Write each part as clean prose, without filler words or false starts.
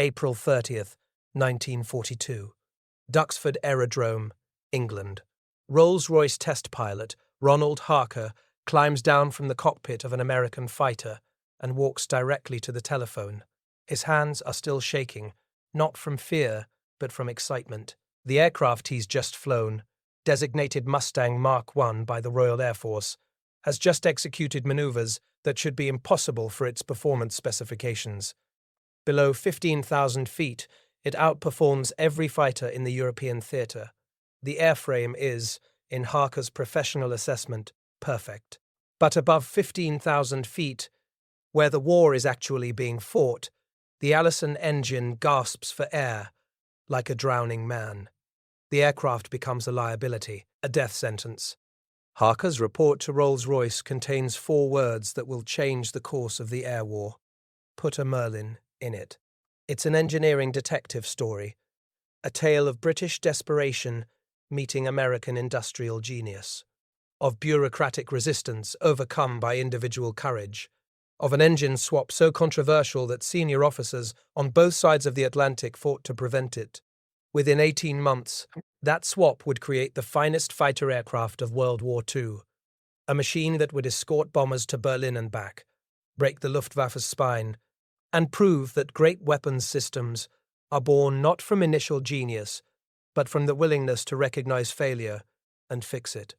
April 30th, 1942. Duxford Aerodrome, England. Rolls-Royce test pilot Ronald Harker climbs down from the cockpit of an American fighter and walks directly to the telephone. His hands are still shaking, not from fear, but from excitement. The aircraft he's just flown, designated Mustang Mark I by the Royal Air Force, has just executed maneuvers that should be impossible for its performance specifications. Below 15,000 feet, it outperforms every fighter in the European theatre. The airframe is, in Harker's professional assessment, perfect. But above 15,000 feet, where the war is actually being fought, the Allison engine gasps for air, like a drowning man. The aircraft becomes a liability, a death sentence. Harker's report to Rolls-Royce contains 4 words that will change the course of the air war. Put a Merlin in it. It's an engineering detective story, a tale of British desperation meeting American industrial genius, of bureaucratic resistance overcome by individual courage, of an engine swap so controversial that senior officers on both sides of the Atlantic fought to prevent it. Within 18 months, that swap would create the finest fighter aircraft of World War II, a machine that would escort bombers to Berlin and back, break the Luftwaffe's spine, and prove that great weapons systems are born not from initial genius, but from the willingness to recognize failure and fix it.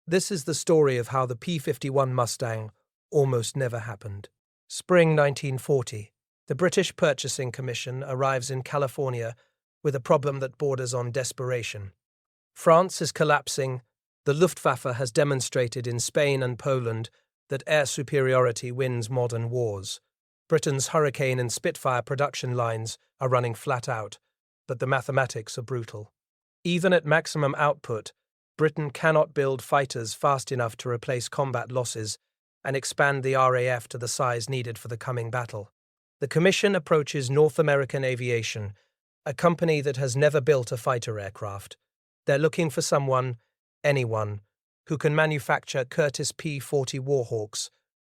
This is the story of how the P-51 Mustang almost never happened. Spring 1940. The British Purchasing Commission arrives in California with a problem that borders on desperation. France is collapsing. The Luftwaffe has demonstrated in Spain and Poland that air superiority wins modern wars. Britain's Hurricane and Spitfire production lines are running flat out, but the mathematics are brutal. Even at maximum output, Britain cannot build fighters fast enough to replace combat losses and expand the RAF to the size needed for the coming battle. The Commission approaches North American Aviation, a company that has never built a fighter aircraft. They're looking for someone, anyone, who can manufacture Curtiss P-40 Warhawks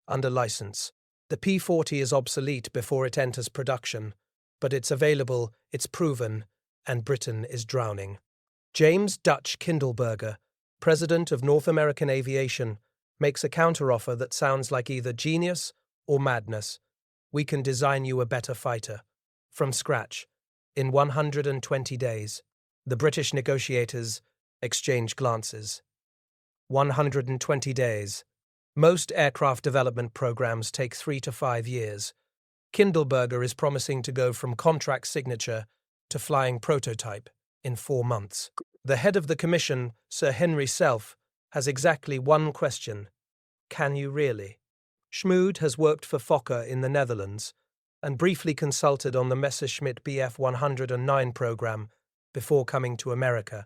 under license. The P-40 is obsolete before it enters production, but it's available, it's proven, and Britain is drowning. James Dutch Kindleberger, president of North American Aviation, makes a counteroffer that sounds like either genius or madness. We can design you a better fighter, from scratch, in 120 days. The British negotiators exchange glances. 120 days. Most aircraft development programs take 3 to 5 years. Kindleberger is promising to go from contract signature to flying prototype in 4 months. The head of the commission, Sir Henry Self, has exactly one question. Can you really? Schmood has worked for Fokker in the Netherlands and briefly consulted on the Messerschmitt Bf 109 program before coming to America.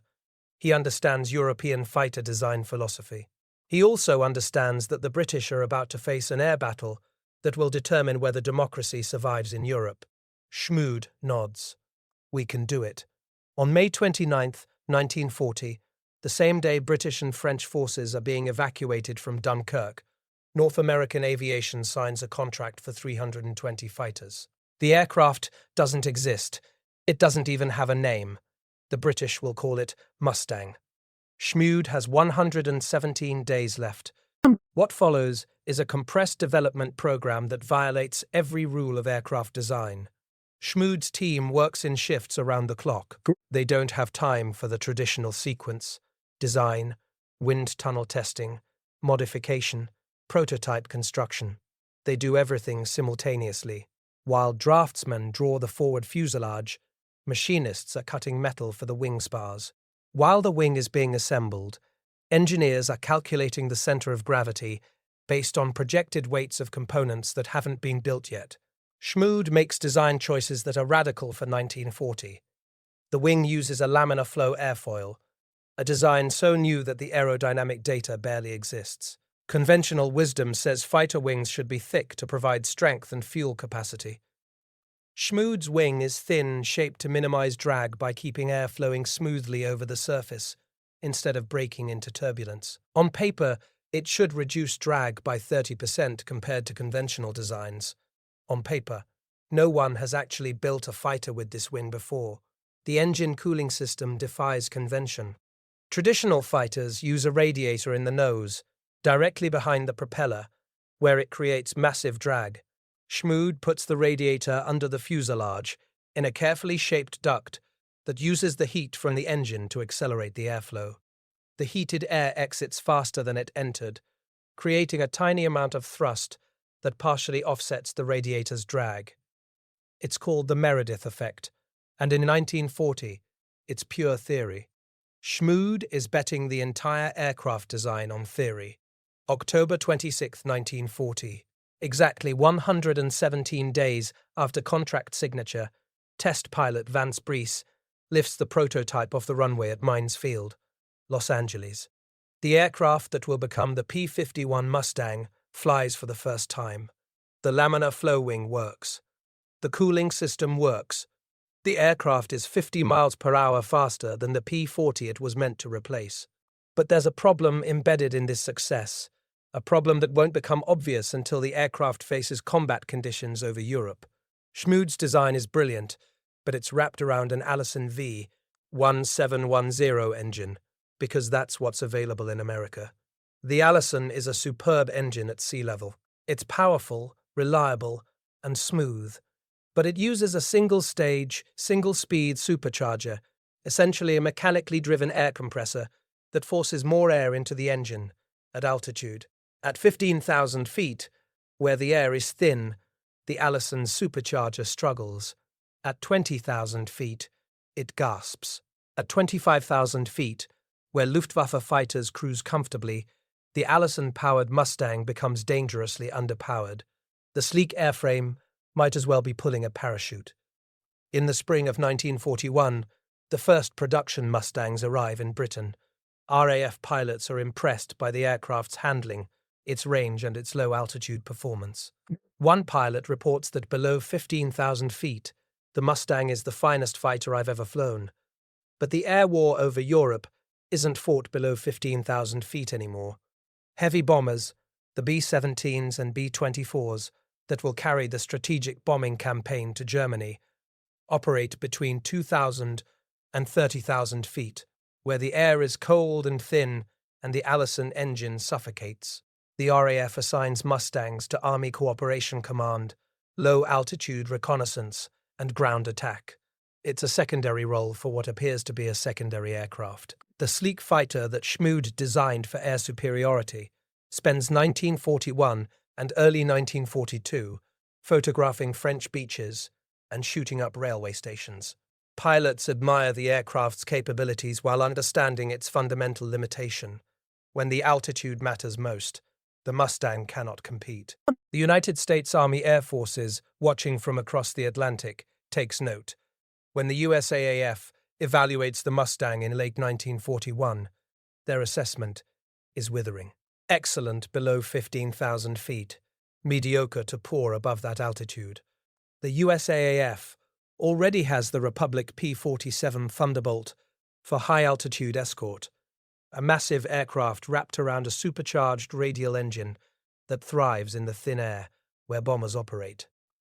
He understands European fighter design philosophy. He also understands that the British are about to face an air battle that will determine whether democracy survives in Europe. Schmood nods. We can do it. On May 29, 1940, the same day British and French forces are being evacuated from Dunkirk, North American Aviation signs a contract for 320 fighters. The aircraft doesn't exist. It doesn't even have a name. The British will call it Mustang. Schmood has 117 days left. What follows is a compressed development program that violates every rule of aircraft design. Schmood's team works in shifts around the clock. They don't have time for the traditional sequence: design, wind tunnel testing, modification, prototype construction. They do everything simultaneously. While draftsmen draw the forward fuselage, machinists are cutting metal for the wing spars. While the wing is being assembled, engineers are calculating the center of gravity based on projected weights of components that haven't been built yet. Schmood makes design choices that are radical for 1940. The wing uses a laminar flow airfoil, a design so new that the aerodynamic data barely exists. Conventional wisdom says fighter wings should be thick to provide strength and fuel capacity. Schmood's wing is thin, shaped to minimize drag by keeping air flowing smoothly over the surface, instead of breaking into turbulence. On paper, it should reduce drag by 30% compared to conventional designs. On paper, No one has actually built a fighter with this wing before. The engine cooling system defies convention. Traditional fighters use a radiator in the nose, directly behind the propeller, where it creates massive drag. Schmood puts the radiator under the fuselage, in a carefully shaped duct that uses the heat from the engine to accelerate the airflow. The heated air exits faster than it entered, creating a tiny amount of thrust that partially offsets the radiator's drag. It's called the Meredith effect, and in 1940, it's pure theory. Schmood is betting the entire aircraft design on theory. October 26, 1940. Exactly 117 days after contract signature, test pilot Vance Breese lifts the prototype off the runway at Mines Field, Los Angeles. The aircraft that will become the P-51 Mustang flies for the first time. The laminar flow wing works. The cooling system works. The aircraft is 50 miles per hour faster than the P-40 it was meant to replace. But there's a problem embedded in this success, a problem that won't become obvious until the aircraft faces combat conditions over Europe. Schmood's design is brilliant, but it's wrapped around an Allison V1710 engine, because that's what's available in America. The Allison is a superb engine at sea level. It's powerful, reliable, and smooth, but it uses a single-stage, single-speed supercharger, essentially a mechanically driven air compressor that forces more air into the engine at altitude. At 15,000 feet, where the air is thin, the Allison's supercharger struggles. At 20,000 feet, it gasps. At 25,000 feet, where Luftwaffe fighters cruise comfortably, the Allison-powered Mustang becomes dangerously underpowered. The sleek airframe might as well be pulling a parachute. In the spring of 1941, the first production Mustangs arrive in Britain. RAF pilots are impressed by the aircraft's handling, its range, and its low-altitude performance. One pilot reports that below 15,000 feet, the Mustang is the finest fighter I've ever flown. But the air war over Europe isn't fought below 15,000 feet anymore. Heavy bombers, the B-17s and B-24s, that will carry the strategic bombing campaign to Germany, operate between 2,000 and 30,000 feet, where the air is cold and thin and the Allison engine suffocates. The RAF assigns Mustangs to Army Cooperation Command, low-altitude reconnaissance, and ground attack. It's a secondary role for what appears to be a secondary aircraft. The sleek fighter that Schmood designed for air superiority spends 1941 and early 1942 photographing French beaches and shooting up railway stations. Pilots admire the aircraft's capabilities while understanding its fundamental limitation. When the altitude matters most, the Mustang cannot compete. The United States Army Air Forces, watching from across the Atlantic, takes note. When the USAAF evaluates the Mustang in late 1941, their assessment is withering. Excellent below 15,000 feet, mediocre to poor above that altitude. The USAAF already has the Republic P-47 Thunderbolt for high-altitude escort, a massive aircraft wrapped around a supercharged radial engine that thrives in the thin air where bombers operate.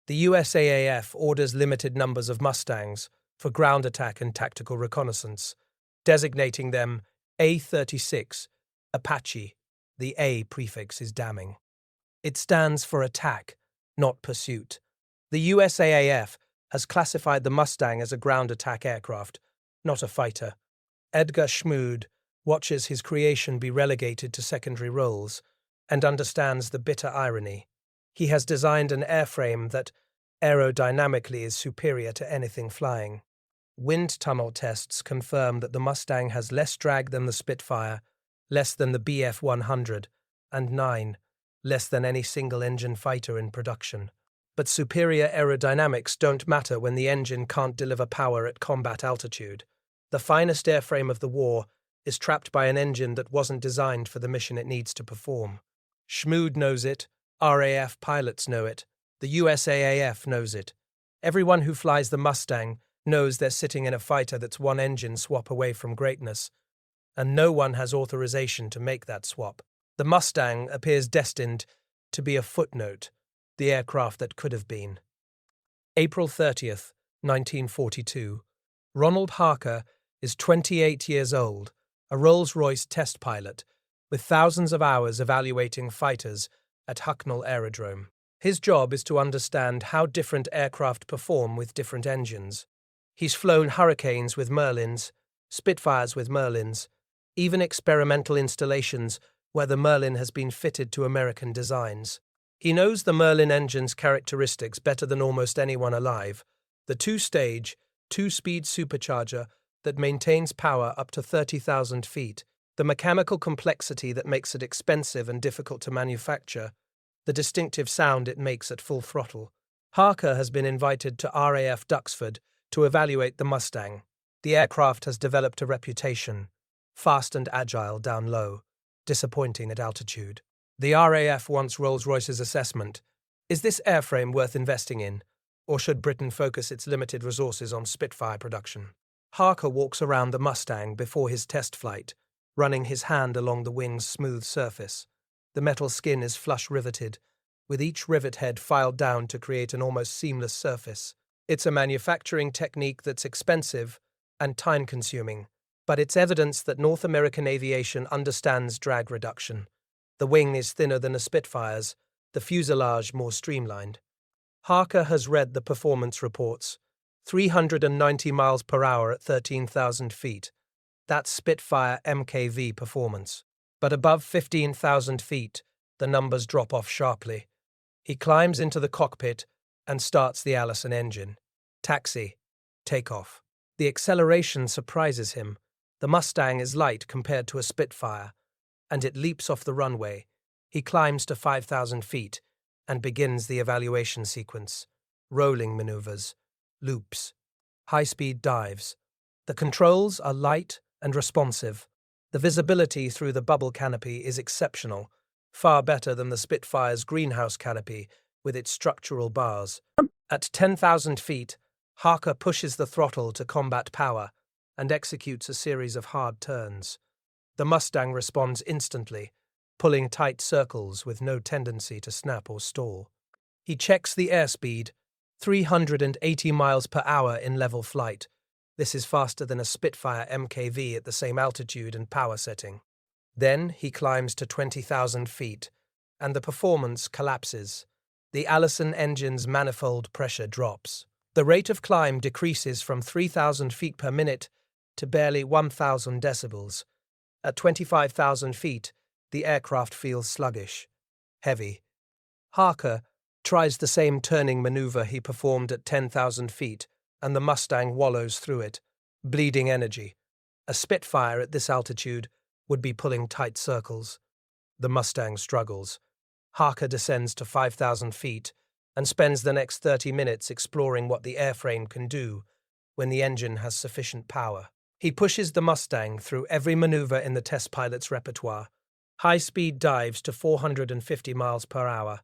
The USAAF orders limited numbers of Mustangs for ground attack and tactical reconnaissance, designating them A-36 Apache. The A prefix is damning. It stands for attack, not pursuit. The USAAF has classified the Mustang as a ground attack aircraft, not a fighter. Edgar Schmood watches his creation be relegated to secondary roles and understands the bitter irony. He has designed an airframe that aerodynamically is superior to anything flying. Wind tunnel tests confirm that the Mustang has less drag than the Spitfire, less than the Bf-100, and less than any single-engine fighter in production. But superior aerodynamics don't matter when the engine can't deliver power at combat altitude. The finest airframe of the war is trapped by an engine that wasn't designed for the mission it needs to perform. Schmood knows it, RAF pilots know it, the USAAF knows it. Everyone who flies the Mustang knows they're sitting in a fighter that's one engine swap away from greatness, and no one has authorization to make that swap. The Mustang appears destined to be a footnote, the aircraft that could have been. April 30th, 1942. Ronald Harker is 28 years old, a Rolls-Royce test pilot, with thousands of hours evaluating fighters at Hucknall Aerodrome. His job is to understand how different aircraft perform with different engines. He's flown Hurricanes with Merlins, Spitfires with Merlins, even experimental installations where the Merlin has been fitted to American designs. He knows the Merlin engine's characteristics better than almost anyone alive: the two-stage, two-speed supercharger that maintains power up to 30,000 feet, the mechanical complexity that makes it expensive and difficult to manufacture, the distinctive sound it makes at full throttle. Harker has been invited to RAF Duxford to evaluate the Mustang. The aircraft has developed a reputation: fast and agile down low, disappointing at altitude. The RAF wants Rolls-Royce's assessment: is this airframe worth investing in, or should Britain focus its limited resources on Spitfire production? Harker walks around the Mustang before his test flight, running his hand along the wing's smooth surface. The metal skin is flush riveted, with each rivet head filed down to create an almost seamless surface. It's a manufacturing technique that's expensive and time-consuming, but it's evidence that North American aviation understands drag reduction. The wing is thinner than a Spitfire's, the fuselage more streamlined. Harker has read the performance reports: 390 miles per hour at 13,000 feet. That's Spitfire MKV performance. But above 15,000 feet, the numbers drop off sharply. He climbs into the cockpit and starts the Allison engine. Taxi. Takeoff. The acceleration surprises him. The Mustang is light compared to a Spitfire, and it leaps off the runway. He climbs to 5,000 feet and begins the evaluation sequence: rolling maneuvers, loops, high-speed dives. The controls are light and responsive. The visibility through the bubble canopy is exceptional, far better than the Spitfire's greenhouse canopy with its structural bars. At 10,000 feet, Harker pushes the throttle to combat power and executes a series of hard turns. The Mustang responds instantly, pulling tight circles with no tendency to snap or stall. He checks the airspeed: 380 miles per hour in level flight. This is faster than a Spitfire MKV at the same altitude and power setting. Then he climbs to 20,000 feet, and the performance collapses. The Allison engine's manifold pressure drops. The rate of climb decreases from 3,000 feet per minute to barely 1,000 decibels. At 25,000 feet, the aircraft feels sluggish, heavy. Harker tries the same turning maneuver he performed at 10,000 feet, and the Mustang wallows through it, bleeding energy. A Spitfire at this altitude would be pulling tight circles. The Mustang struggles. Harker descends to 5,000 feet and spends the next 30 minutes exploring what the airframe can do when the engine has sufficient power. He pushes the Mustang through every maneuver in the test pilot's repertoire: high-speed dives to 450 miles per hour,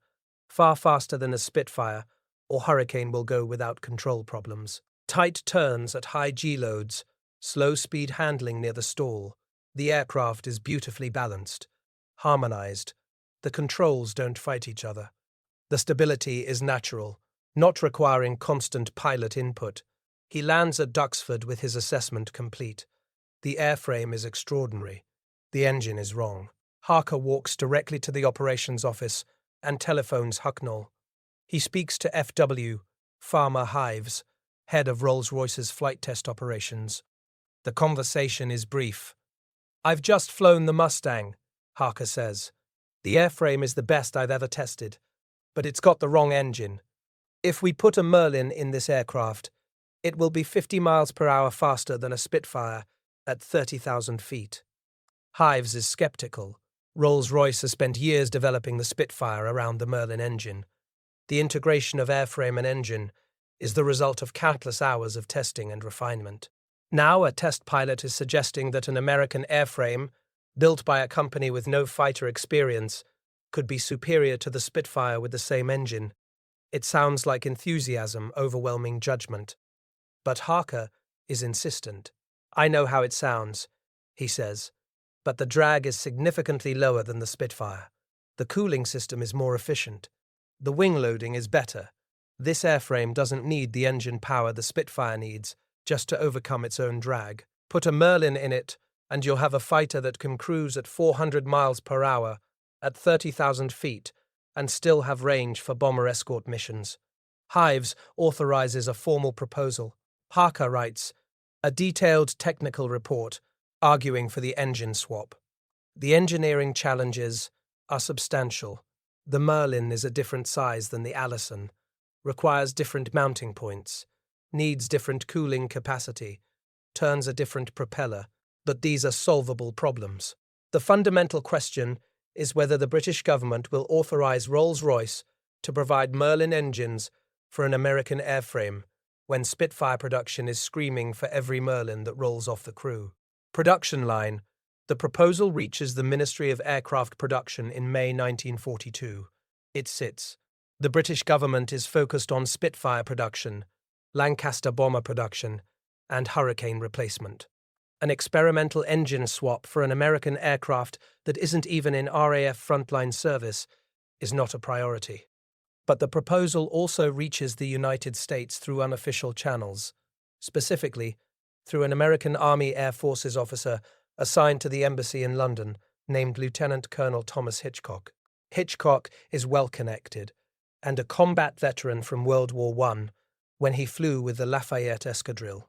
far faster than a Spitfire or Hurricane will go without control problems. Tight turns at high G-loads, slow-speed handling near the stall. The aircraft is beautifully balanced, harmonized. The controls don't fight each other. The stability is natural, not requiring constant pilot input. He lands at Duxford with his assessment complete. The airframe is extraordinary. The engine is wrong. Harker walks directly to the operations office and telephones Hucknall. He speaks to F.W. Farmer Hives, head of Rolls-Royce's flight test operations. The conversation is brief. "I've just flown the Mustang," Harker says. "The airframe is the best I've ever tested, but it's got the wrong engine. If we put a Merlin in this aircraft, it will be 50 miles per hour faster than a Spitfire at 30,000 feet. Hives is skeptical. Rolls-Royce has spent years developing the Spitfire around the Merlin engine. The integration of airframe and engine is the result of countless hours of testing and refinement. Now a test pilot is suggesting that an American airframe, built by a company with no fighter experience, could be superior to the Spitfire with the same engine. It sounds like enthusiasm overwhelming judgment. But Harker is insistent. "I know how it sounds," he says, "but the drag is significantly lower than the Spitfire. The cooling system is more efficient. The wing loading is better. This airframe doesn't need the engine power the Spitfire needs just to overcome its own drag. Put a Merlin in it, and you'll have a fighter that can cruise at 400 miles per hour at 30,000 feet and still have range for bomber escort missions. Hives authorizes a formal proposal. Parker writes a detailed technical report arguing for the engine swap. The engineering challenges are substantial. The Merlin is a different size than the Allison, requires different mounting points, needs different cooling capacity, turns a different propeller, but these are solvable problems. The fundamental question is whether the British government will authorize Rolls-Royce to provide Merlin engines for an American airframe when Spitfire production is screaming for every Merlin that rolls off the crew. Production line. The proposal reaches the Ministry of Aircraft Production in May 1942. It sits. The British government is focused on Spitfire production, Lancaster bomber production, and Hurricane replacement. An experimental engine swap for an American aircraft that isn't even in RAF frontline service is not a priority. But the proposal also reaches the United States through unofficial channels, specifically through an American Army Air Forces officer assigned to the embassy in London, named Lieutenant Colonel Thomas Hitchcock. Hitchcock is well-connected and a combat veteran from World War I when he flew with the Lafayette Escadrille.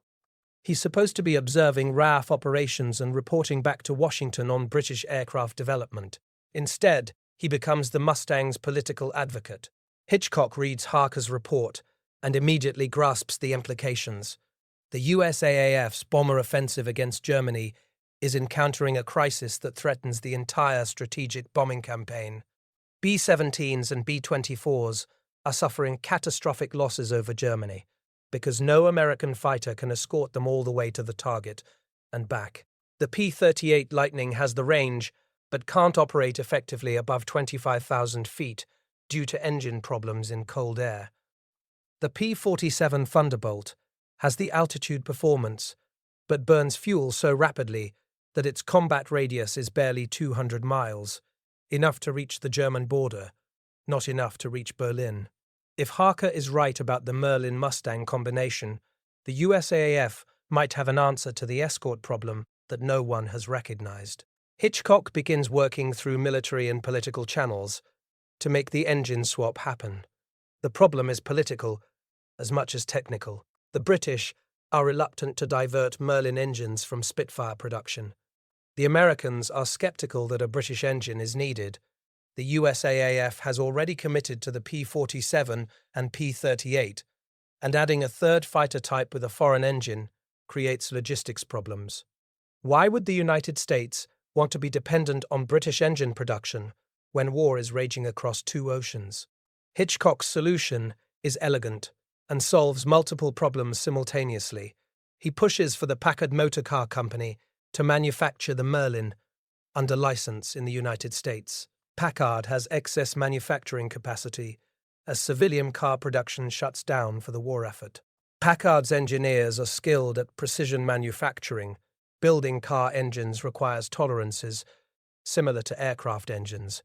He's supposed to be observing RAF operations and reporting back to Washington on British aircraft development. Instead, he becomes the Mustang's political advocate. Hitchcock reads Harker's report and immediately grasps the implications. The USAAF's bomber offensive against Germany is encountering a crisis that threatens the entire strategic bombing campaign. B-17s and B-24s are suffering catastrophic losses over Germany because no American fighter can escort them all the way to the target and back. The P-38 Lightning has the range but can't operate effectively above 25,000 feet due to engine problems in cold air. The P-47 Thunderbolt has the altitude performance but burns fuel so rapidly that its combat radius is barely 200 miles, enough to reach the German border, not enough to reach Berlin. If Harker is right about the Merlin Mustang combination, the USAAF might have an answer to the escort problem that no one has recognized. Hitchcock begins working through military and political channels to make the engine swap happen. The problem is political as much as technical. The British are reluctant to divert Merlin engines from Spitfire production. The Americans are skeptical that a British engine is needed. The USAAF has already committed to the P-47 and P-38, and adding a third fighter type with a foreign engine creates logistics problems. Why would the United States want to be dependent on British engine production when war is raging across two oceans? Hitchcock's solution is elegant and solves multiple problems simultaneously. He pushes for the Packard Motor Car Company to manufacture the Merlin under license in the United States. Packard has excess manufacturing capacity as civilian car production shuts down for the war effort. Packard's engineers are skilled at precision manufacturing. Building car engines requires tolerances similar to aircraft engines.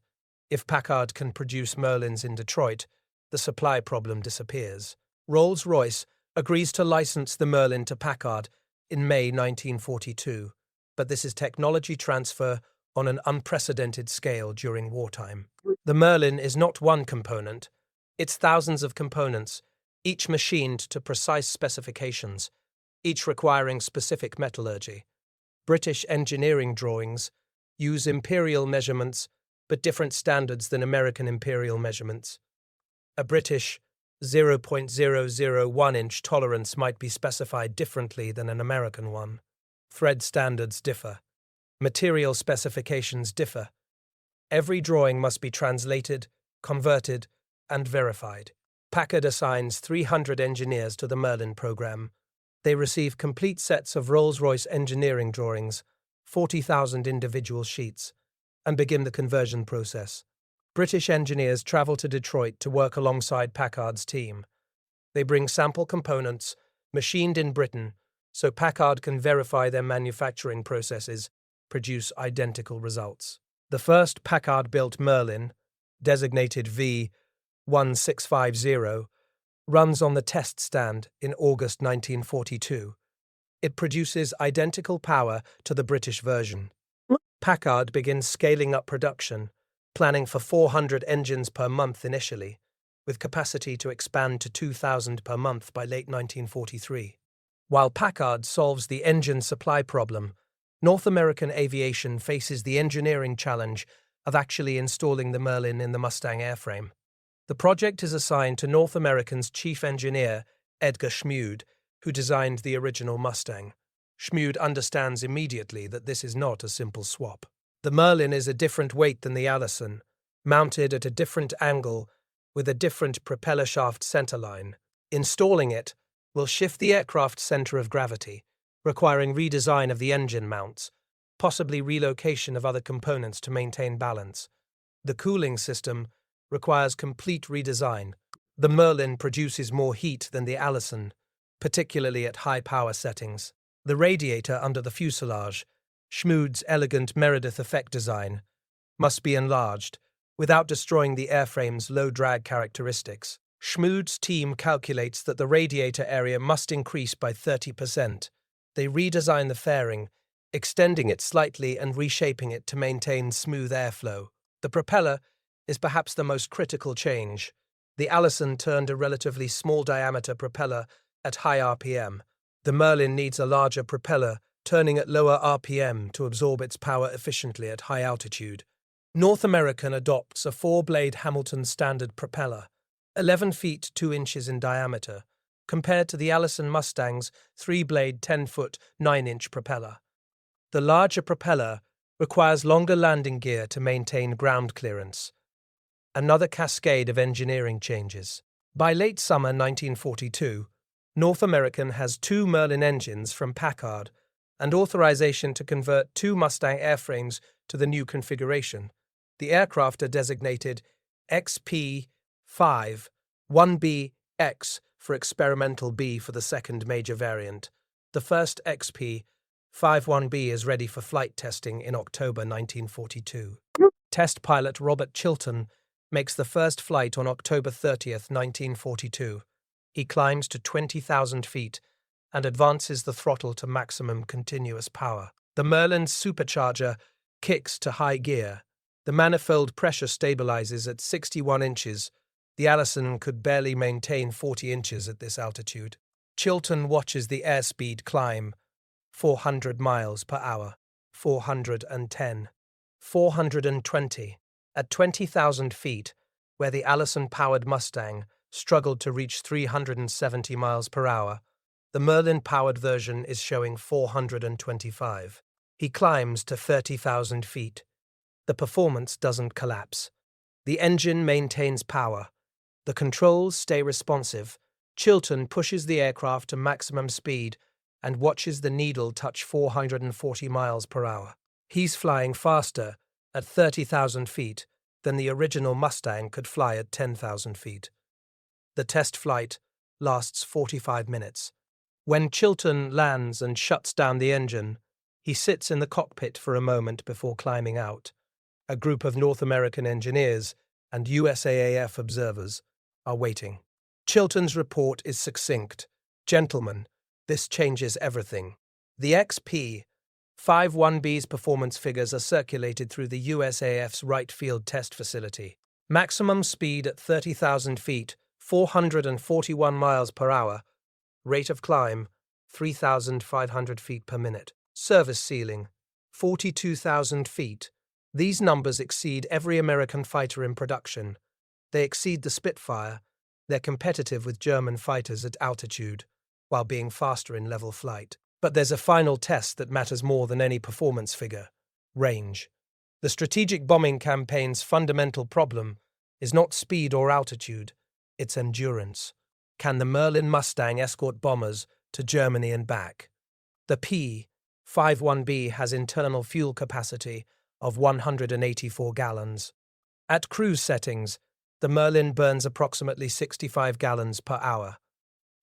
If Packard can produce Merlins in Detroit, the supply problem disappears. Rolls-Royce agrees to license the Merlin to Packard in May 1942, but this is technology transfer on an unprecedented scale during wartime. The Merlin is not one component, it's thousands of components, each machined to precise specifications, each requiring specific metallurgy. British engineering drawings use imperial measurements, but different standards than American imperial measurements. A British 0.001-inch tolerance might be specified differently than an American one. Thread standards differ. Material specifications differ. Every drawing must be translated, converted, and verified. Packard assigns 300 engineers to the Merlin program. They receive complete sets of Rolls-Royce engineering drawings, 40,000 individual sheets, and begin the conversion process. British engineers travel to Detroit to work alongside Packard's team. They bring sample components, machined in Britain, so Packard can verify their manufacturing processes, produce identical results. The first Packard-built Merlin, designated V1650, runs on the test stand in August 1942. It produces identical power to the British version. Packard begins scaling up production, planning for 400 engines per month initially, with capacity to expand to 2,000 per month by late 1943. While Packard solves the engine supply problem, North American aviation faces the engineering challenge of actually installing the Merlin in the Mustang airframe. The project is assigned to North American's chief engineer, Edgar Schmude, who designed the original Mustang. Schmude understands immediately that this is not a simple swap. The Merlin is a different weight than the Allison, mounted at a different angle with a different propeller shaft centerline. Installing it will shift the aircraft's center of gravity, requiring redesign of the engine mounts, possibly relocation of other components to maintain balance. The cooling system requires complete redesign. The Merlin produces more heat than the Allison, particularly at high power settings. The radiator under the fuselage, Schmude's elegant Meredith effect design, must be enlarged without destroying the airframe's low-drag characteristics. Schmude's team calculates that the radiator area must increase by 30%. They redesign the fairing, extending it slightly and reshaping it to maintain smooth airflow. The propeller is perhaps the most critical change. The Allison turned a relatively small diameter propeller at high RPM. The Merlin needs a larger propeller, turning at lower RPM to absorb its power efficiently at high altitude. North American adopts a 4-blade Hamilton standard propeller, 11 feet 2 inches in diameter, compared to the Allison Mustang's 3-blade 10-foot 9-inch propeller. The larger propeller requires longer landing gear to maintain ground clearance. Another cascade of engineering changes. By late summer 1942, North American has 2 Merlin engines from Packard and authorization to convert 2 Mustang airframes to the new configuration. The aircraft are designated XP-51BX for experimental B for the second major variant. The first XP-51B is ready for flight testing in October 1942. Test pilot Robert Chilton makes the first flight on October 30, 1942. He climbs to 20,000 feet and advances the throttle to maximum continuous power. The Merlin's supercharger kicks to high gear. The manifold pressure stabilizes at 61 inches. The Allison could barely maintain 40 inches at this altitude. Chilton watches the airspeed climb: 400 miles per hour, 410, 420. At 20,000 feet, where the Allison-powered Mustang struggled to reach 370 miles per hour, the Merlin-powered version is showing 425. He climbs to 30,000 feet. The performance doesn't collapse. The engine maintains power. The controls stay responsive. Chilton pushes the aircraft to maximum speed and watches the needle touch 440 miles per hour. He's flying faster at 30,000 feet than the original Mustang could fly at 10,000 feet. The test flight lasts 45 minutes. When Chilton lands and shuts down the engine, he sits in the cockpit for a moment before climbing out. A group of North American engineers and USAAF observers are waiting. Chilton's report is succinct. "Gentlemen, this changes everything." The XP-51B's performance figures are circulated through the USAF's Wright Field Test Facility. Maximum speed at 30,000 feet, 441 miles per hour. Rate of climb, 3,500 feet per minute. Service ceiling, 42,000 feet. These numbers exceed every American fighter in production. They exceed the Spitfire. They're competitive with German fighters at altitude, while being faster in level flight. But there's a final test that matters more than any performance figure: range. The strategic bombing campaign's fundamental problem is not speed or altitude, it's endurance. Can the Merlin Mustang escort bombers to Germany and back? The P-51B has internal fuel capacity of 184 gallons. At cruise settings, the Merlin burns approximately 65 gallons per hour.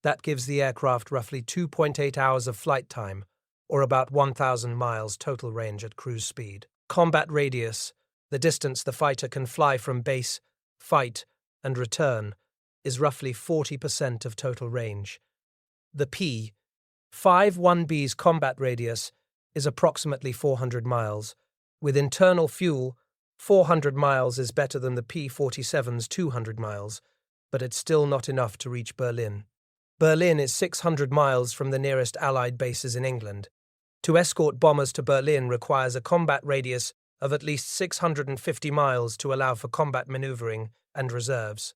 That gives the aircraft roughly 2.8 hours of flight time, or about 1,000 miles total range at cruise speed. Combat radius, the distance the fighter can fly from base, fight, and return, is roughly 40% of total range. The P-51B's combat radius is approximately 400 miles. With internal fuel, 400 miles is better than the P-47's 200 miles, but it's still not enough to reach Berlin. Berlin is 600 miles from the nearest Allied bases in England. To escort bombers to Berlin requires a combat radius of at least 650 miles to allow for combat maneuvering and reserves.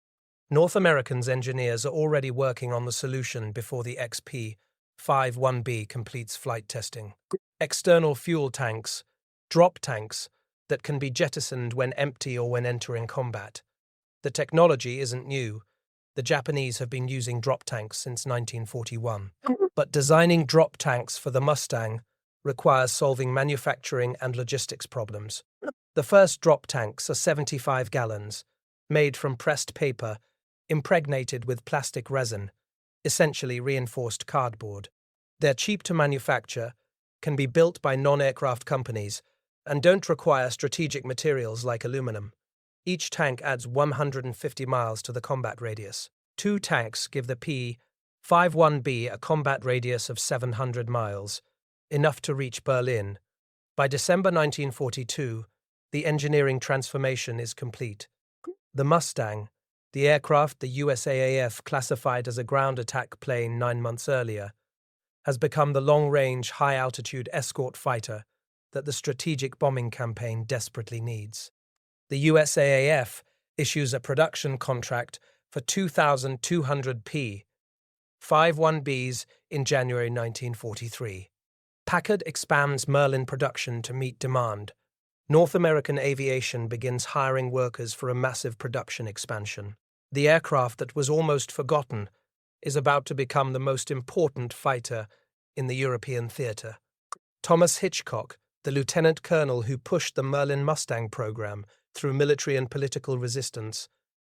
North Americans' engineers are already working on the solution before the XP-51B completes flight testing. External fuel tanks, drop tanks, that can be jettisoned when empty or when entering combat. The technology isn't new. The Japanese have been using drop tanks since 1941. But designing drop tanks for the Mustang requires solving manufacturing and logistics problems. The first drop tanks are 75 gallons, made from pressed paper, impregnated with plastic resin, essentially reinforced cardboard. They're cheap to manufacture, can be built by non-aircraft companies, and don't require strategic materials like aluminum. Each tank adds 150 miles to the combat radius. 2 tanks give the P-51B a combat radius of 700 miles, enough to reach Berlin. By December 1942, the engineering transformation is complete. The Mustang, the aircraft the USAAF classified as a ground attack plane 9 months earlier, has become the long-range, high-altitude escort fighter that the strategic bombing campaign desperately needs. The USAAF issues a production contract for 2,200 P-51Bs in January 1943. Packard expands Merlin production to meet demand. North American Aviation begins hiring workers for a massive production expansion. The aircraft that was almost forgotten is about to become the most important fighter in the European theater. Thomas Hitchcock, the lieutenant colonel who pushed the Merlin Mustang program through military and political resistance,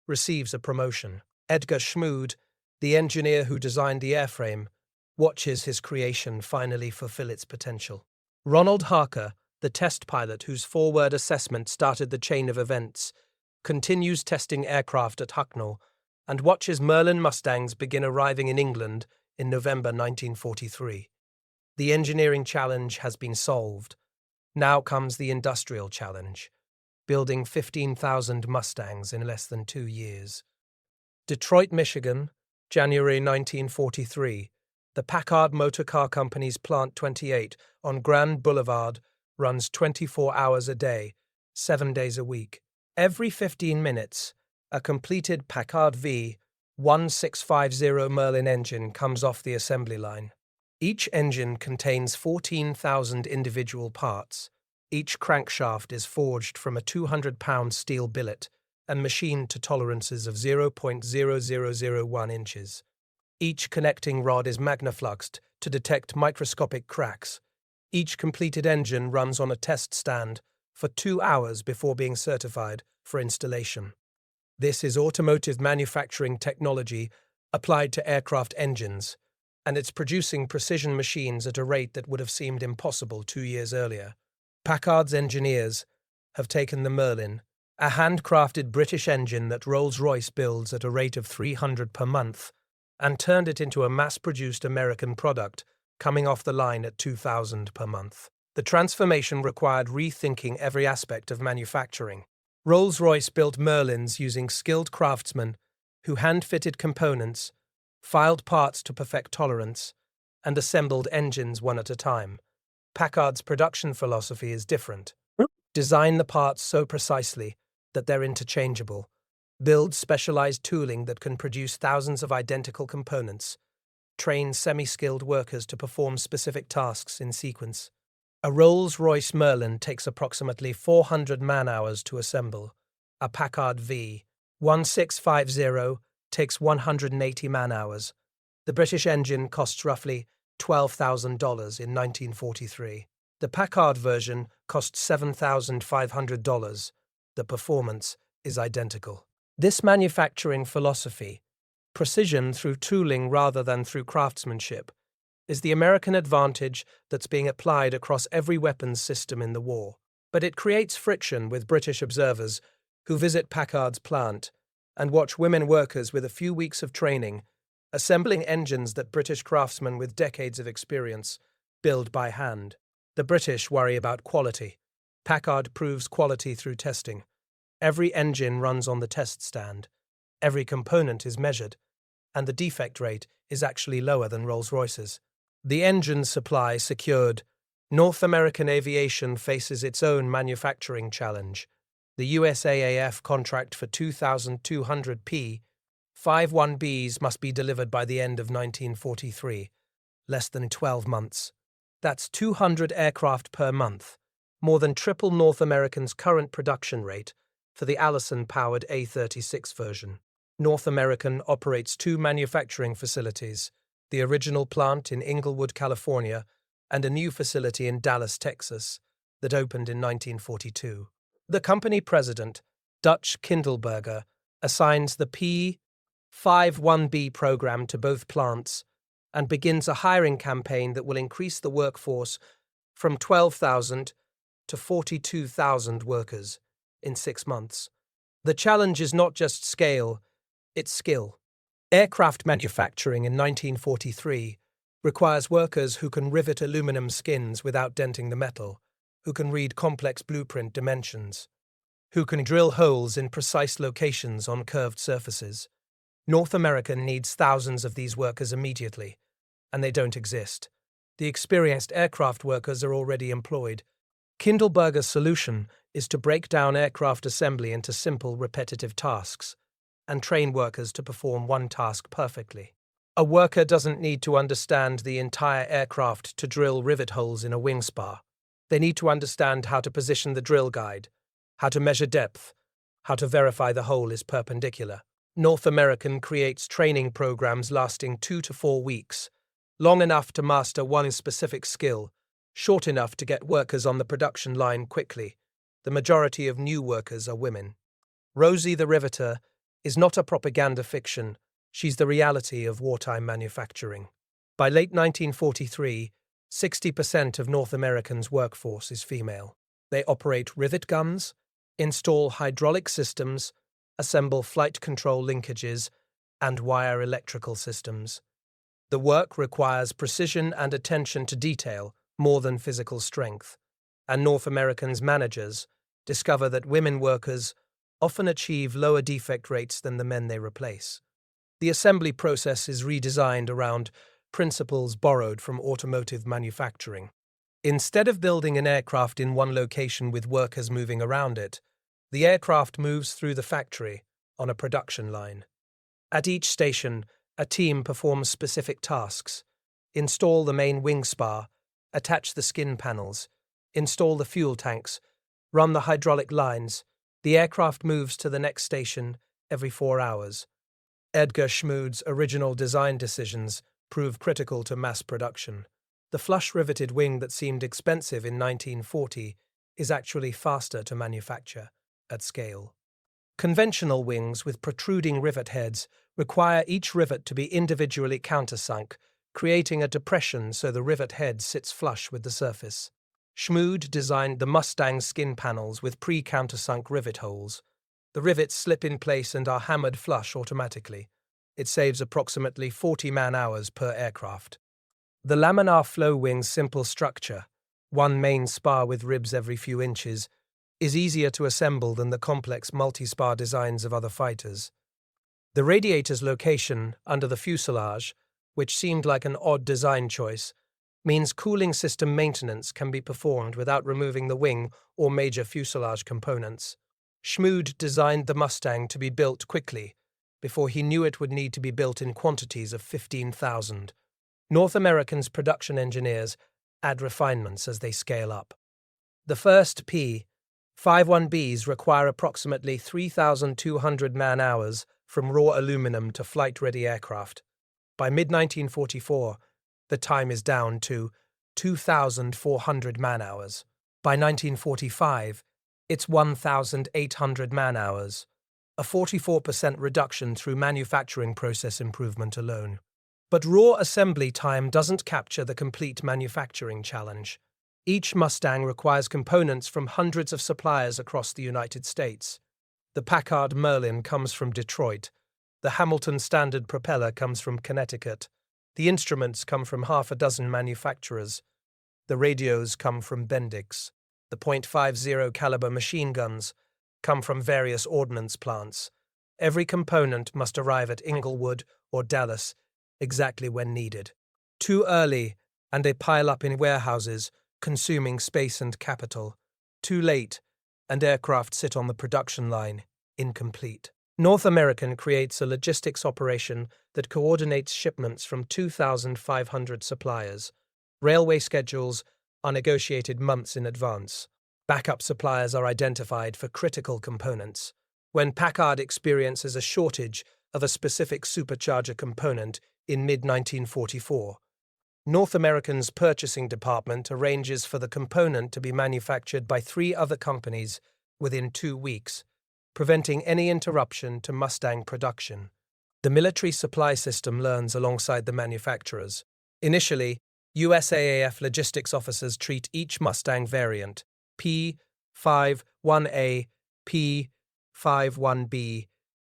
receives a promotion. Edgar Schmood, the engineer who designed the airframe, watches his creation finally fulfill its potential. Ronald Harker, the test pilot whose forward assessment started the chain of events, continues testing aircraft at Hucknall and watches Merlin Mustangs begin arriving in England in November 1943. The engineering challenge has been solved. Now comes the industrial challenge, building 15,000 Mustangs in less than 2 years. Detroit, Michigan, January 1943. The Packard Motor Car Company's Plant 28 on Grand Boulevard runs 24 hours a day, 7 days a week. Every 15 minutes, a completed Packard V1650 Merlin engine comes off the assembly line. Each engine contains 14,000 individual parts. Each crankshaft is forged from a 200-pound steel billet and machined to tolerances of 0.0001 inches. Each connecting rod is magnafluxed to detect microscopic cracks. Each completed engine runs on a test stand for 2 hours before being certified for installation. This is automotive manufacturing technology applied to aircraft engines, and it's producing precision machines at a rate that would have seemed impossible 2 years earlier. Packard's engineers have taken the Merlin, a handcrafted British engine that Rolls-Royce builds at a rate of 300 per month, and turned it into a mass-produced American product, coming off the line at 2,000 per month. The transformation required rethinking every aspect of manufacturing. Rolls-Royce built Merlins using skilled craftsmen who hand-fitted components, filed parts to perfect tolerance, and assembled engines one at a time. Packard's production philosophy is different. Design the parts so precisely that they're interchangeable. Build specialized tooling that can produce thousands of identical components. Train semi-skilled workers to perform specific tasks in sequence. A Rolls-Royce Merlin takes approximately 400 man-hours to assemble. A Packard V1650 takes 180 man-hours. The British engine costs roughly $12,000 in 1943. The Packard version costs $7,500. The performance is identical. This manufacturing philosophy, precision through tooling rather than through craftsmanship, is the American advantage that's being applied across every weapons system in the war. But it creates friction with British observers who visit Packard's plant and watch women workers with a few weeks of training assembling engines that British craftsmen with decades of experience build by hand. The British worry about quality. Packard proves quality through testing. Every engine runs on the test stand. Every component is measured, and the defect rate is actually lower than Rolls-Royce's. The engine supply secured. North American aviation faces its own manufacturing challenge. The USAAF contract for 2,200 P-51Bs must be delivered by the end of 1943, less than 12 months. That's 200 aircraft per month, more than triple North American's current production rate for the Allison-powered A36 version. North American operates two manufacturing facilities, the original plant in Inglewood, California, and a new facility in Dallas, Texas, that opened in 1942. The company president, Dutch Kindleberger, assigns the P-51B program to both plants and begins a hiring campaign that will increase the workforce from 12,000 to 42,000 workers in 6 months. The challenge is not just scale, it's skill. Aircraft manufacturing in 1943 requires workers who can rivet aluminum skins without denting the metal, who can read complex blueprint dimensions, who can drill holes in precise locations on curved surfaces. North America needs thousands of these workers immediately, and they don't exist. The experienced aircraft workers are already employed. Kindleberger's solution is to break down aircraft assembly into simple, repetitive tasks and train workers to perform one task perfectly. A worker doesn't need to understand the entire aircraft to drill rivet holes in a wing spar. They need to understand how to position the drill guide, how to measure depth, how to verify the hole is perpendicular. North American creates training programs lasting 2 to 4 weeks, long enough to master one specific skill, short enough to get workers on the production line quickly. The majority of new workers are women. Rosie the Riveter is not a propaganda fiction, she's the reality of wartime manufacturing. By late 1943, 60% of North Americans' workforce is female. They operate rivet guns, install hydraulic systems, assemble flight control linkages, and wire electrical systems. The work requires precision and attention to detail more than physical strength, and North Americans' managers discover that women workers often achieve lower defect rates than the men they replace. The assembly process is redesigned around principles borrowed from automotive manufacturing. Instead of building an aircraft in one location with workers moving around it, the aircraft moves through the factory on a production line. At each station, a team performs specific tasks: install the main wing spar, attach the skin panels, install the fuel tanks, run the hydraulic lines. The aircraft moves to the next station every 4 hours. Edgar Schmood's original design decisions prove critical to mass production. The flush-riveted wing that seemed expensive in 1940 is actually faster to manufacture at scale. Conventional wings with protruding rivet heads require each rivet to be individually countersunk, creating a depression so the rivet head sits flush with the surface. Schmood designed the Mustang skin panels with pre-countersunk rivet holes. The rivets slip in place and are hammered flush automatically. It saves approximately 40 man-hours per aircraft. The laminar flow wing's simple structure, one main spar with ribs every few inches, is easier to assemble than the complex multi-spar designs of other fighters. The radiator's location under the fuselage, which seemed like an odd design choice, means cooling system maintenance can be performed without removing the wing or major fuselage components. Schmood designed the Mustang to be built quickly, before he knew it would need to be built in quantities of 15,000. North Americans' production engineers add refinements as they scale up. The first P-51Bs require approximately 3,200 man-hours from raw aluminum to flight-ready aircraft. By mid-1944, the time is down to 2,400 man-hours. By 1945, it's 1,800 man-hours, a 44% reduction through manufacturing process improvement alone. But raw assembly time doesn't capture the complete manufacturing challenge. Each Mustang requires components from hundreds of suppliers across the United States. The Packard Merlin comes from Detroit. The Hamilton Standard propeller comes from Connecticut. The instruments come from half a dozen manufacturers. The radios come from Bendix. The .50 caliber machine guns come from various ordnance plants. Every component must arrive at Inglewood or Dallas exactly when needed. Too early, and they pile up in warehouses, consuming space and capital. Too late, and aircraft sit on the production line, incomplete. North American creates a logistics operation that coordinates shipments from 2,500 suppliers. Railway schedules are negotiated months in advance. Backup suppliers are identified for critical components. When Packard experiences a shortage of a specific supercharger component in mid-1944, North American's purchasing department arranges for the component to be manufactured by 3 other companies within 2 weeks, preventing any interruption to Mustang production. The military supply system learns alongside the manufacturers. Initially, USAAF logistics officers treat each Mustang variant, P-51A, P-51B,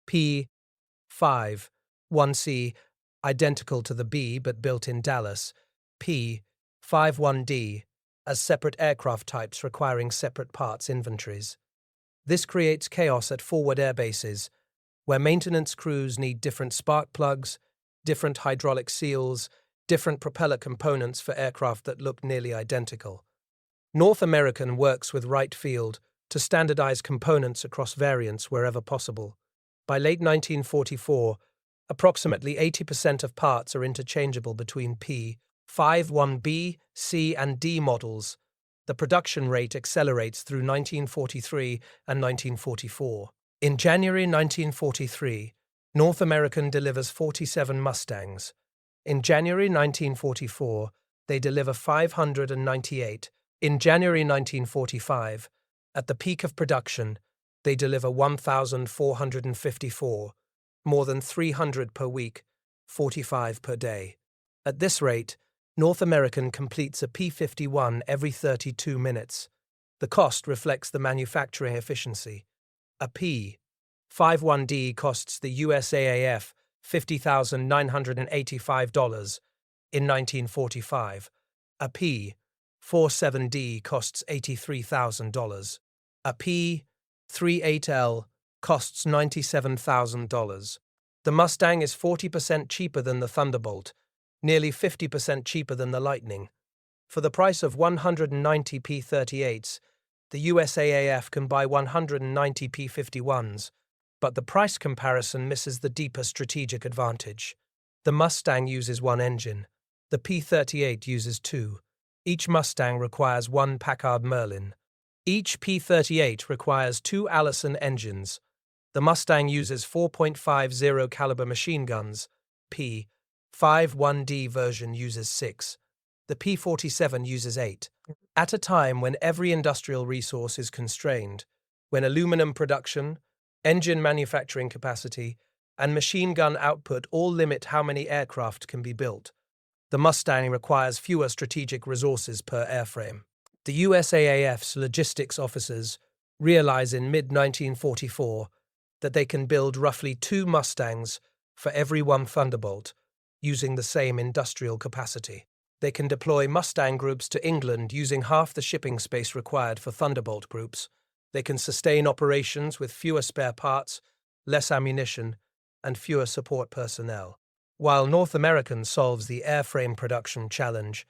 P-51C, identical to the B but built in Dallas, P-51D, as separate aircraft types requiring separate parts inventories. This creates chaos at forward air bases, where maintenance crews need different spark plugs, different hydraulic seals, different propeller components for aircraft that look nearly identical. North American works with Wright Field to standardize components across variants wherever possible. By late 1944, approximately 80% of parts are interchangeable between P-51B, C, and D models. The production rate accelerates through 1943 and 1944. In January 1943, North American delivers 47 Mustangs. In January 1944, they deliver 598. In January 1945, at the peak of production, they deliver 1,454, more than 300 per week, 45 per day. At this rate, North American completes a P-51 every 32 minutes. The cost reflects the manufacturing efficiency. A P-51D costs the USAAF $50,985 in 1945. A P-47D costs $83,000. A P-38L costs $97,000. The Mustang is 40% cheaper than the Thunderbolt, nearly 50% cheaper than the Lightning. For the price of 190 P-38s, the USAAF can buy 190 P-51s, but the price comparison misses the deeper strategic advantage. The Mustang uses 1 engine. The P-38 uses 2. Each Mustang requires 1 Packard Merlin. Each P-38 requires 2 Allison engines. The Mustang uses 4.50 caliber machine guns. P-51D version uses 6. The P-47 uses 8. At a time when every industrial resource is constrained, when aluminum production, engine manufacturing capacity, and machine gun output all limit how many aircraft can be built, the Mustang requires fewer strategic resources per airframe. The USAAF's logistics officers realize in mid-1944 that they can build roughly 2 Mustangs for every 1 Thunderbolt, using the same industrial capacity. They can deploy Mustang groups to England using half the shipping space required for Thunderbolt groups. They can sustain operations with fewer spare parts, less ammunition, and fewer support personnel. While North American solves the airframe production challenge,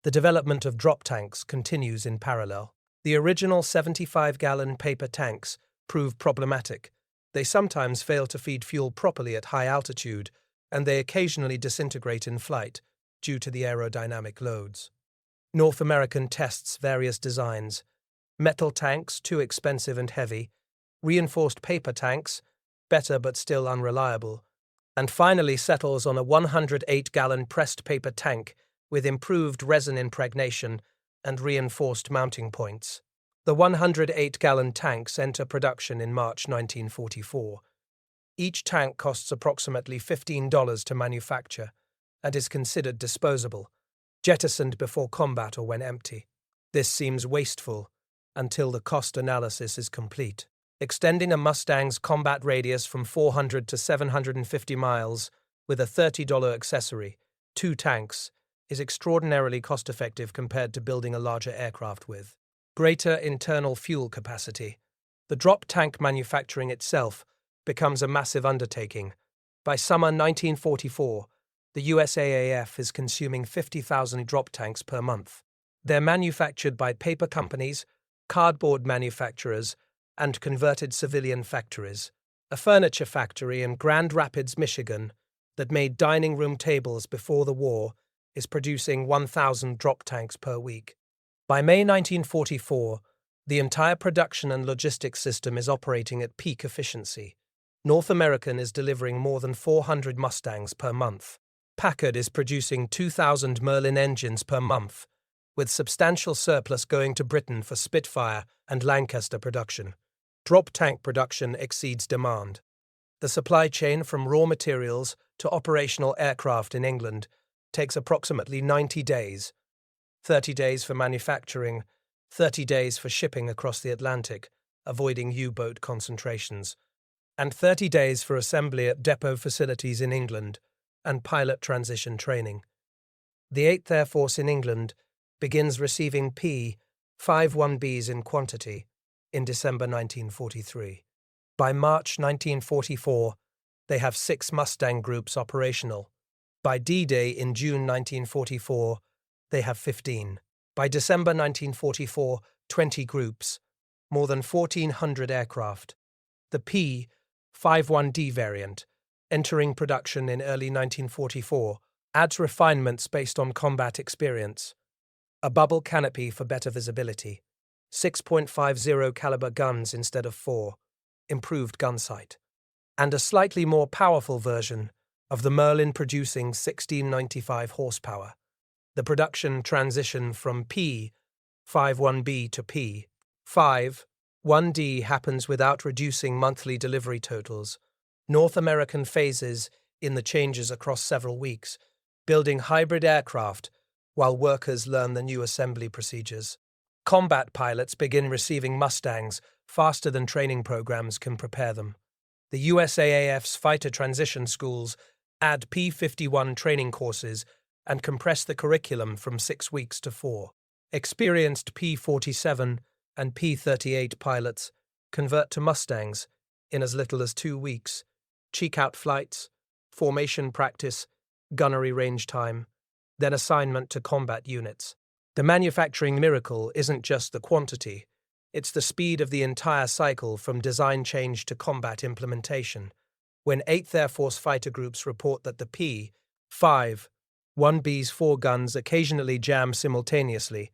the development of drop tanks continues in parallel. The original 75-gallon paper tanks prove problematic. They sometimes fail to feed fuel properly at high altitude, and they occasionally disintegrate in flight due to the aerodynamic loads. North American tests various designs: metal tanks, too expensive and heavy; reinforced paper tanks, better but still unreliable; and finally settles on a 108-gallon pressed paper tank with improved resin impregnation and reinforced mounting points. The 108-gallon tanks enter production in March 1944. Each tank costs approximately $15 to manufacture and is considered disposable, jettisoned before combat or when empty. This seems wasteful until the cost analysis is complete. extending a Mustang's combat radius from 400 to 750 miles with a $30 accessory, 2 tanks, is extraordinarily cost-effective compared to building a larger aircraft with greater internal fuel capacity. The drop tank manufacturing itself becomes a massive undertaking. By summer 1944, the USAAF is consuming 50,000 drop tanks per month. They're manufactured by paper companies, cardboard manufacturers, and converted civilian factories. A furniture factory in Grand Rapids, Michigan, that made dining room tables before the war is producing 1,000 drop tanks per week. By May 1944, the entire production and logistics system is operating at peak efficiency. North American is delivering more than 400 Mustangs per month. Packard is producing 2,000 Merlin engines per month, with substantial surplus going to Britain for Spitfire and Lancaster production. Drop tank production exceeds demand. The supply chain from raw materials to operational aircraft in England takes approximately 90 days. 30 days for manufacturing, 30 days for shipping across the Atlantic, avoiding U-boat concentrations, and 30 days for assembly at depot facilities in England and pilot transition training. The 8th Air Force in England begins receiving P-51Bs in quantity in December 1943. By March 1944, they have 6 Mustang groups operational. By D-Day in June 1944, they have 15. By December 1944, 20 groups, more than 1,400 aircraft. The P-51D variant, entering production in early 1944, adds refinements based on combat experience. A bubble canopy for better visibility, 6.50 caliber guns instead of 4, improved gun sight, and a slightly more powerful version of the Merlin producing 1695 horsepower. The production transition from P-51B to P-51D happens without reducing monthly delivery totals. North American phases in the changes across several weeks, building hybrid aircraft while workers learn the new assembly procedures. Combat pilots begin receiving Mustangs faster than training programs can prepare them. The USAAF's fighter transition schools add P-51 training courses and compress the curriculum from 6 weeks to 4. Experienced P-47 and P-38 pilots convert to Mustangs in as little as 2 weeks. Check-out flights, formation practice, gunnery range time, then assignment to combat units. The manufacturing miracle isn't just the quantity, it's the speed of the entire cycle from design change to combat implementation. When 8th Air Force fighter groups report that the P-51B's 4 guns occasionally jam simultaneously,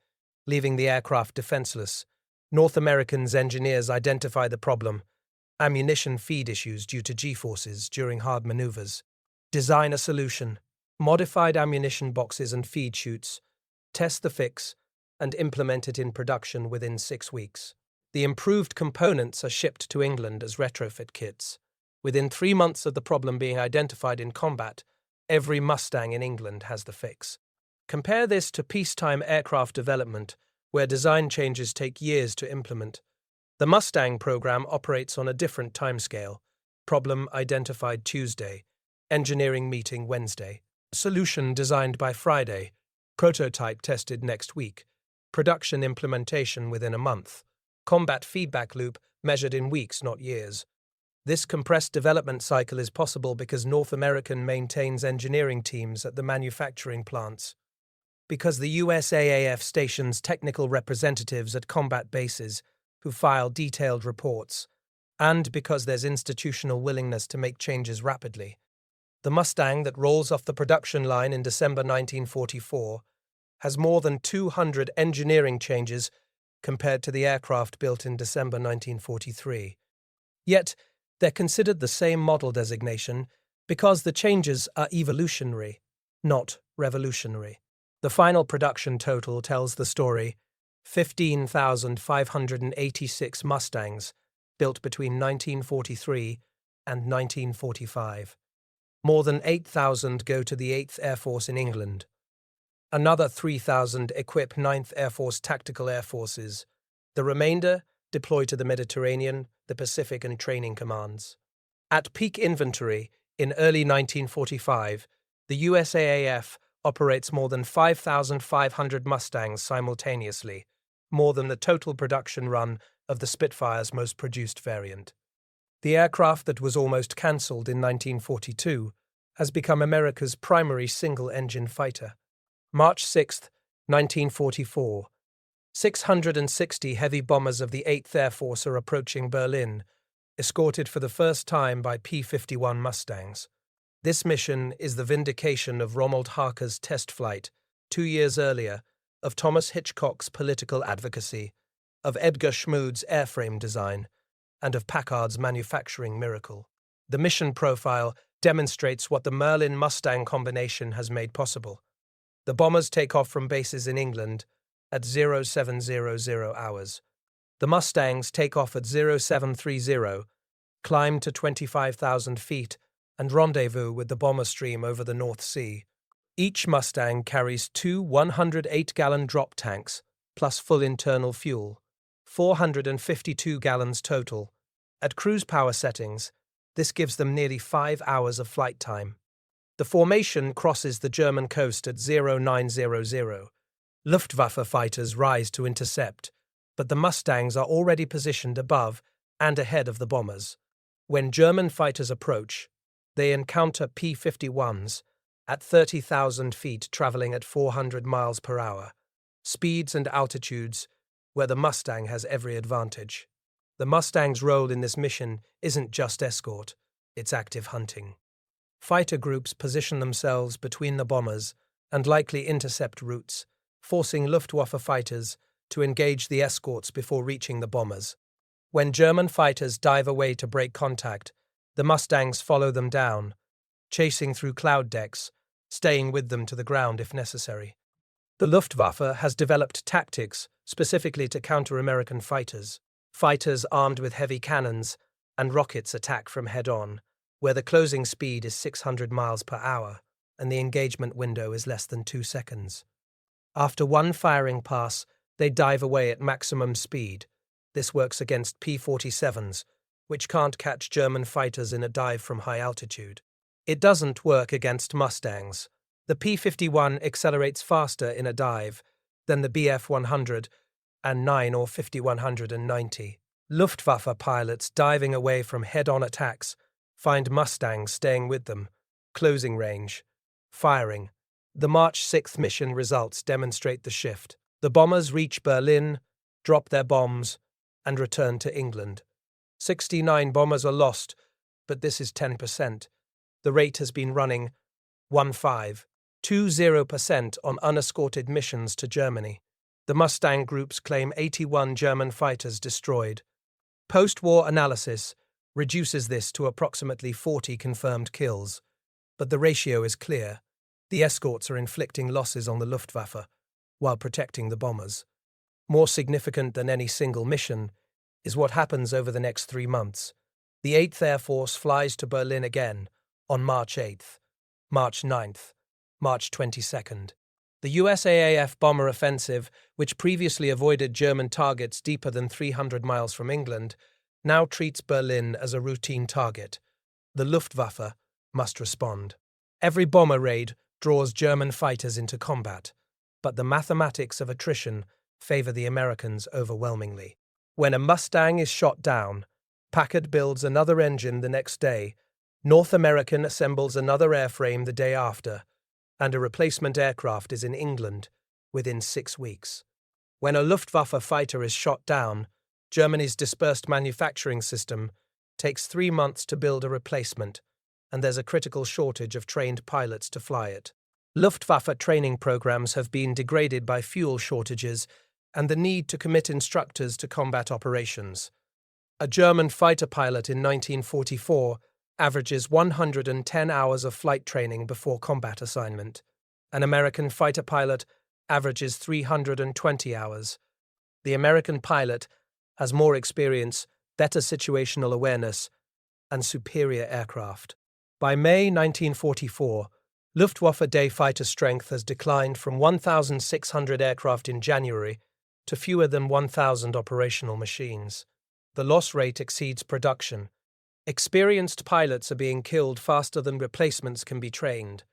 leaving the aircraft defenseless, North American's engineers identify the problem: ammunition feed issues due to G-forces during hard maneuvers. Design a solution: modified ammunition boxes and feed chutes, test the fix, and implement it in production within 6 weeks. The improved components are shipped to England as retrofit kits. Within 3 months of the problem being identified in combat, every Mustang in England has the fix. Compare this to peacetime aircraft development, where design changes take years to implement. The Mustang program operates on a different timescale. Problem identified Tuesday, engineering meeting Wednesday, solution designed by Friday, prototype tested next week, production implementation within a month, combat feedback loop measured in weeks, not years. This compressed development cycle is possible because North American maintains engineering teams at the manufacturing plants, because the USAAF stations technical representatives at combat bases who file detailed reports, and because there's institutional willingness to make changes rapidly. The Mustang that rolls off the production line in December 1944 has more than 200 engineering changes compared to the aircraft built in December 1943. Yet, they're considered the same model designation because the changes are evolutionary, not revolutionary. The final production total tells the story: 15,586 Mustangs built between 1943 and 1945. More than 8,000 go to the 8th Air Force in England. Another 3,000 equip 9th Air Force Tactical Air Forces. The remainder deploy to the Mediterranean, the Pacific and training commands. At peak inventory, in early 1945, the USAAF operates more than 5,500 Mustangs simultaneously, more than the total production run of the Spitfire's most produced variant. The aircraft that was almost cancelled in 1942 has become America's primary single-engine fighter. March 6, 1944. 660 heavy bombers of the 8th Air Force are approaching Berlin, escorted for the first time by P-51 Mustangs. This mission is the vindication of Roald Harker's test flight, 2 years earlier, of Thomas Hitchcock's political advocacy, of Edgar Schmood's airframe design, and of Packard's manufacturing miracle. The mission profile demonstrates what the Merlin Mustang combination has made possible. The bombers take off from bases in England at 0700 hours. The Mustangs take off at 0730, climb to 25,000 feet, and rendezvous with the bomber stream over the North Sea. Each Mustang carries two 108-gallon drop tanks, plus full internal fuel, 452 gallons total. At cruise power settings, this gives them nearly 5 hours of flight time. The formation crosses the German coast at 0900. Luftwaffe fighters rise to intercept, but the Mustangs are already positioned above and ahead of the bombers. When German fighters approach, they encounter P-51s at 30,000 feet traveling at 400 miles per hour, speeds and altitudes where the Mustang has every advantage. The Mustang's role in this mission isn't just escort, it's active hunting. Fighter groups position themselves between the bombers and likely intercept routes, forcing Luftwaffe fighters to engage the escorts before reaching the bombers. When German fighters dive away to break contact, the Mustangs follow them down, chasing through cloud decks, staying with them to the ground if necessary. The Luftwaffe has developed tactics specifically to counter American fighters. Fighters armed with heavy cannons and rockets attack from head-on, where the closing speed is 600 miles per hour and the engagement window is less than 2 seconds. After one firing pass, they dive away at maximum speed. This works against P-47s, which can't catch German fighters in a dive from high altitude. It doesn't work against Mustangs. The P-51 accelerates faster in a dive than the Bf-100 and 9 or 5190. Luftwaffe pilots diving away from head-on attacks find Mustangs staying with them, closing range, firing. The March 6th mission results demonstrate the shift. The bombers reach Berlin, drop their bombs, and return to England. 69 bombers are lost, but this is 10%. The rate has been running 15.20% on unescorted missions to Germany. The Mustang groups claim 81 German fighters destroyed. Post-war analysis reduces this to approximately 40 confirmed kills, but the ratio is clear. The escorts are inflicting losses on the Luftwaffe while protecting the bombers. More significant than any single mission is what happens over the next 3 months. The 8th Air Force flies to Berlin again on March 8th, March 9th, March 22nd. The USAAF bomber offensive, which previously avoided German targets deeper than 300 miles from England, now treats Berlin as a routine target. The Luftwaffe must respond. Every bomber raid draws German fighters into combat, but the mathematics of attrition favor the Americans overwhelmingly. When a Mustang is shot down, Packard builds another engine the next day, North American assembles another airframe the day after, and a replacement aircraft is in England within 6 weeks. When a Luftwaffe fighter is shot down, Germany's dispersed manufacturing system takes 3 months to build a replacement, and there's a critical shortage of trained pilots to fly it. Luftwaffe training programs have been degraded by fuel shortages and the need to commit instructors to combat operations. A German fighter pilot in 1944 averages 110 hours of flight training before combat assignment. An American fighter pilot averages 320 hours. The American pilot has more experience, better situational awareness, and superior aircraft. By May 1944, Luftwaffe day fighter strength has declined from 1,600 aircraft in January to fewer than 1,000 operational machines. The loss rate exceeds production. Experienced pilots are being killed faster than replacements can be trained.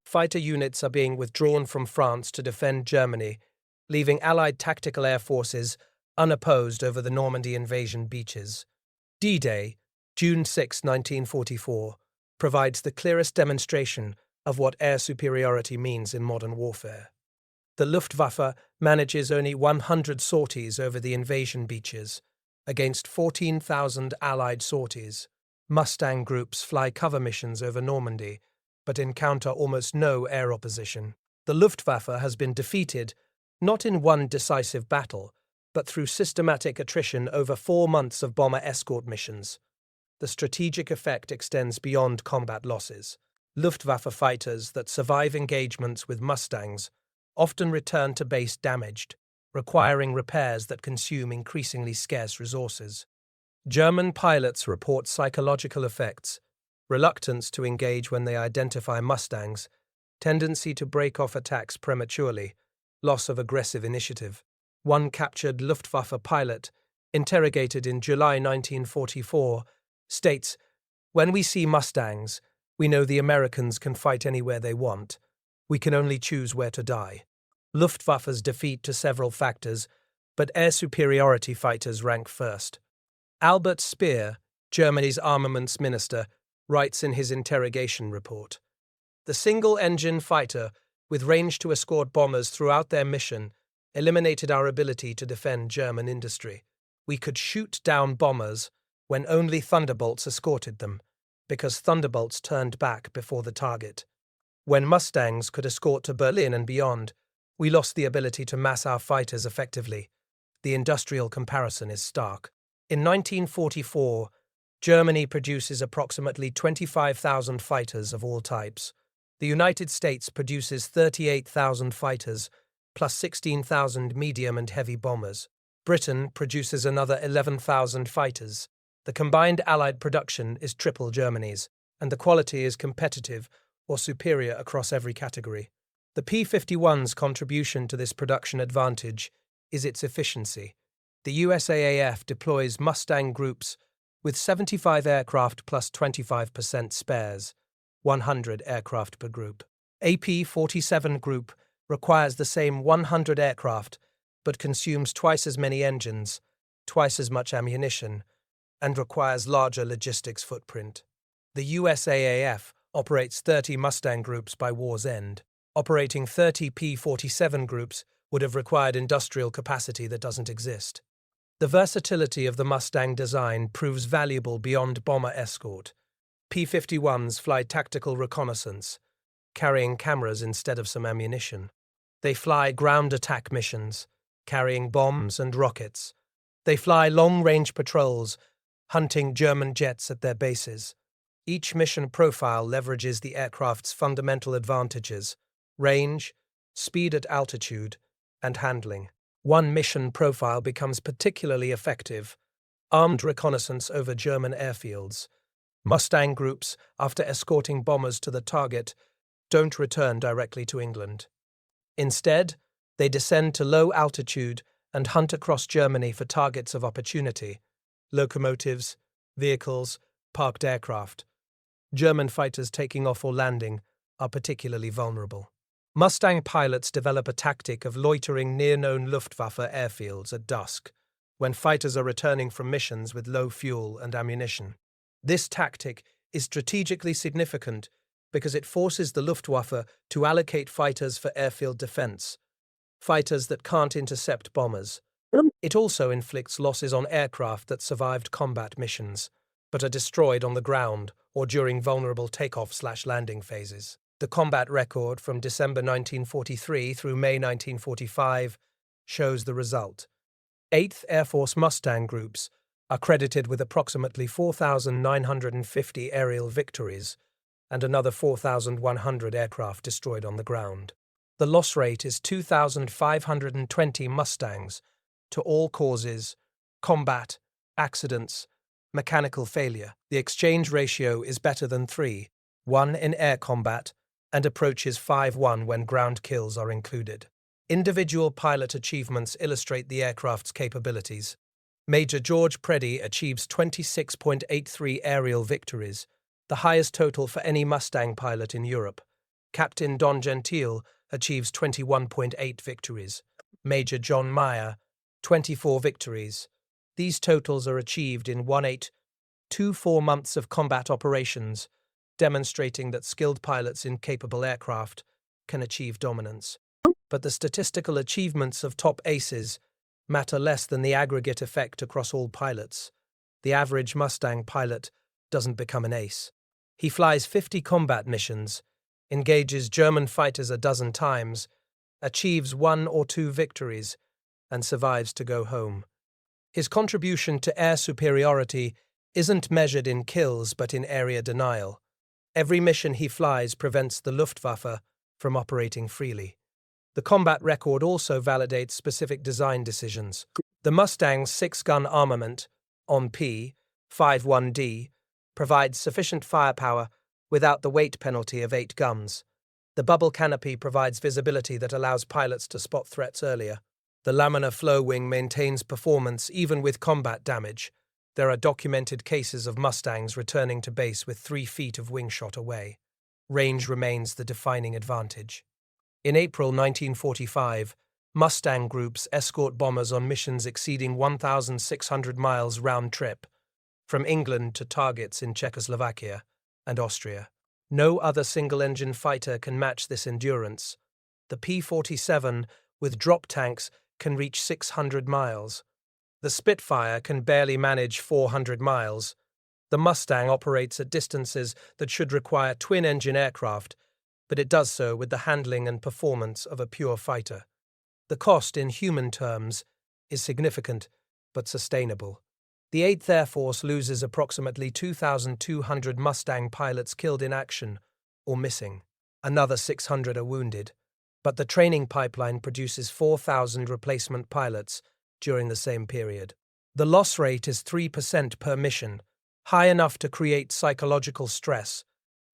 Fighter units are being withdrawn from France to defend Germany, leaving Allied tactical air forces unopposed over the Normandy invasion beaches. D-Day, June 6, 1944, provides the clearest demonstration of what air superiority means in modern warfare. The Luftwaffe manages only 100 sorties over the invasion beaches, against 14,000 Allied sorties. Mustang groups fly cover missions over Normandy, but encounter almost no air opposition. The Luftwaffe has been defeated, not in one decisive battle, but through systematic attrition over 4 months of bomber escort missions. The strategic effect extends beyond combat losses. Luftwaffe fighters that survive engagements with Mustangs often return to base damaged, requiring repairs that consume increasingly scarce resources. German pilots report psychological effects: reluctance to engage when they identify Mustangs, tendency to break off attacks prematurely, loss of aggressive initiative. One captured Luftwaffe pilot, interrogated in July 1944, states, "When we see Mustangs, we know the Americans can fight anywhere they want. We can only choose where to die." Luftwaffe's defeat to several factors, but air superiority fighters rank first. Albert Speer, Germany's armaments minister, writes in his interrogation report, "The single-engine fighter, with range to escort bombers throughout their mission, eliminated our ability to defend German industry. We could shoot down bombers when only Thunderbolts escorted them, because Thunderbolts turned back before the target. When Mustangs could escort to Berlin and beyond, we lost the ability to mass our fighters effectively. The industrial comparison is stark. In 1944, Germany produces approximately 25,000 fighters of all types. The United States produces 38,000 fighters, plus 16,000 medium and heavy bombers. Britain produces another 11,000 fighters. The combined Allied production is triple Germany's, and the quality is competitive or superior across every category. The P-51's contribution to this production advantage is its efficiency. The USAAF deploys Mustang groups with 75 aircraft plus 25% spares, 100 aircraft per group. A P-47 group requires the same 100 aircraft, but consumes twice as many engines, twice as much ammunition, and requires larger logistics footprint. The USAAF operates 30 Mustang groups by war's end. Operating 30 P-47 groups would have required industrial capacity that doesn't exist. The versatility of the Mustang design proves valuable beyond bomber escort. P-51s fly tactical reconnaissance, carrying cameras instead of some ammunition. They fly ground attack missions, carrying bombs and rockets. They fly long-range patrols, hunting German jets at their bases. Each mission profile leverages the aircraft's fundamental advantages: range, speed at altitude, and handling. One mission profile becomes particularly effective: armed reconnaissance over German airfields. Mustang groups, after escorting bombers to the target, don't return directly to England. Instead, they descend to low altitude and hunt across Germany for targets of opportunity: locomotives, vehicles, parked aircraft. German fighters taking off or landing are particularly vulnerable. Mustang pilots develop a tactic of loitering near known Luftwaffe airfields at dusk, when fighters are returning from missions with low fuel and ammunition. This tactic is strategically significant because it forces the Luftwaffe to allocate fighters for airfield defense, fighters that can't intercept bombers. It also inflicts losses on aircraft that survived combat missions, but are destroyed on the ground or during vulnerable takeoff/landing phases. The combat record from December 1943 through May 1945 shows the result. 8th Air Force Mustang groups are credited with approximately 4,950 aerial victories and another 4,100 aircraft destroyed on the ground. The loss rate is 2,520 Mustangs to all causes: combat, accidents, mechanical failure. The exchange ratio is better than 3:1 in air combat and approaches 5:1 when ground kills are included. Individual pilot achievements illustrate the aircraft's capabilities. Major George Preddy achieves 26.83 aerial victories, the highest total for any Mustang pilot in Europe. Captain Don Gentile achieves 21.8 victories. Major John Meyer, 24 victories. These totals are achieved in 1824 months of combat operations, demonstrating that skilled pilots in capable aircraft can achieve dominance. But the statistical achievements of top aces matter less than the aggregate effect across all pilots. The average Mustang pilot doesn't become an ace. He flies 50 combat missions, engages German fighters a dozen times, achieves 1 or 2 victories, and survives to go home. His contribution to air superiority isn't measured in kills but in area denial. Every mission he flies prevents the Luftwaffe from operating freely. The combat record also validates specific design decisions. The Mustang's 6-gun armament, on P-51D, provides sufficient firepower without the weight penalty of 8 guns. The bubble canopy provides visibility that allows pilots to spot threats earlier. The laminar flow wing maintains performance even with combat damage. There are documented cases of Mustangs returning to base with 3 feet of wing shot away. Range remains the defining advantage. In April 1945, Mustang groups escort bombers on missions exceeding 1,600 miles round trip, from England to targets in Czechoslovakia and Austria. No other single-engine fighter can match this endurance. The P-47, with drop tanks, can reach 600 miles. The Spitfire can barely manage 400 miles. The Mustang operates at distances that should require twin-engine aircraft, but it does so with the handling and performance of a pure fighter. The cost in human terms is significant, but sustainable. The 8th Air Force loses approximately 2,200 Mustang pilots killed in action or missing. Another 600 are wounded, but the training pipeline produces 4,000 replacement pilots during the same period. The loss rate is 3% per mission, high enough to create psychological stress,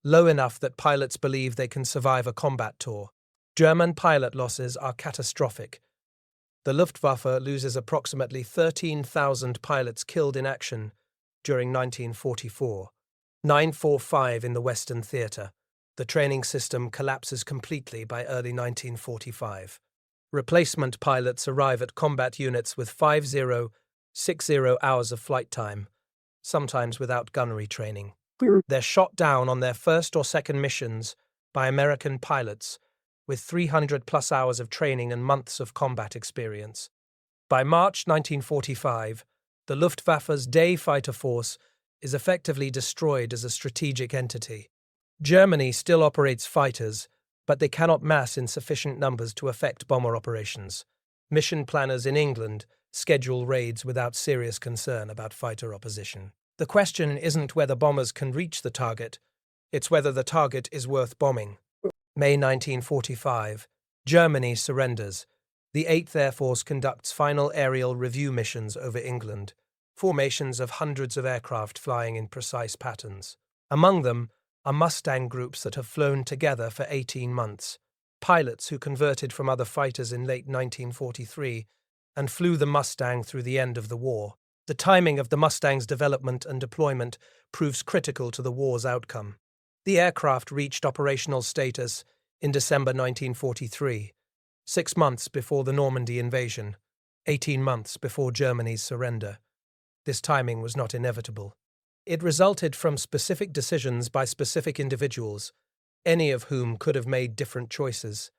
low enough that pilots believe they can survive a combat tour. German pilot losses are catastrophic. The Luftwaffe loses approximately 13,000 pilots killed in action during 1944, 945 in the Western Theatre. The training system collapses completely by early 1945. Replacement pilots arrive at combat units with 50-60 hours of flight time, sometimes without gunnery training. They're shot down on their first or second missions by American pilots with 300-plus hours of training and months of combat experience. By March 1945, the Luftwaffe's day fighter force is effectively destroyed as a strategic entity. Germany still operates fighters, but they cannot mass in sufficient numbers to affect bomber operations. Mission planners in England schedule raids without serious concern about fighter opposition. The question isn't whether bombers can reach the target, it's whether the target is worth bombing. May 1945, Germany surrenders. The 8th Air Force conducts final aerial review missions over England, formations of hundreds of aircraft flying in precise patterns. Among them are Mustang groups that have flown together for 18 months, pilots who converted from other fighters in late 1943 and flew the Mustang through the end of the war. The timing of the Mustang's development and deployment proves critical to the war's outcome. The aircraft reached operational status in December 1943, 6 months before the Normandy invasion, 18 months before Germany's surrender. This timing was not inevitable. It resulted from specific decisions by specific individuals, any of whom could have made different choices.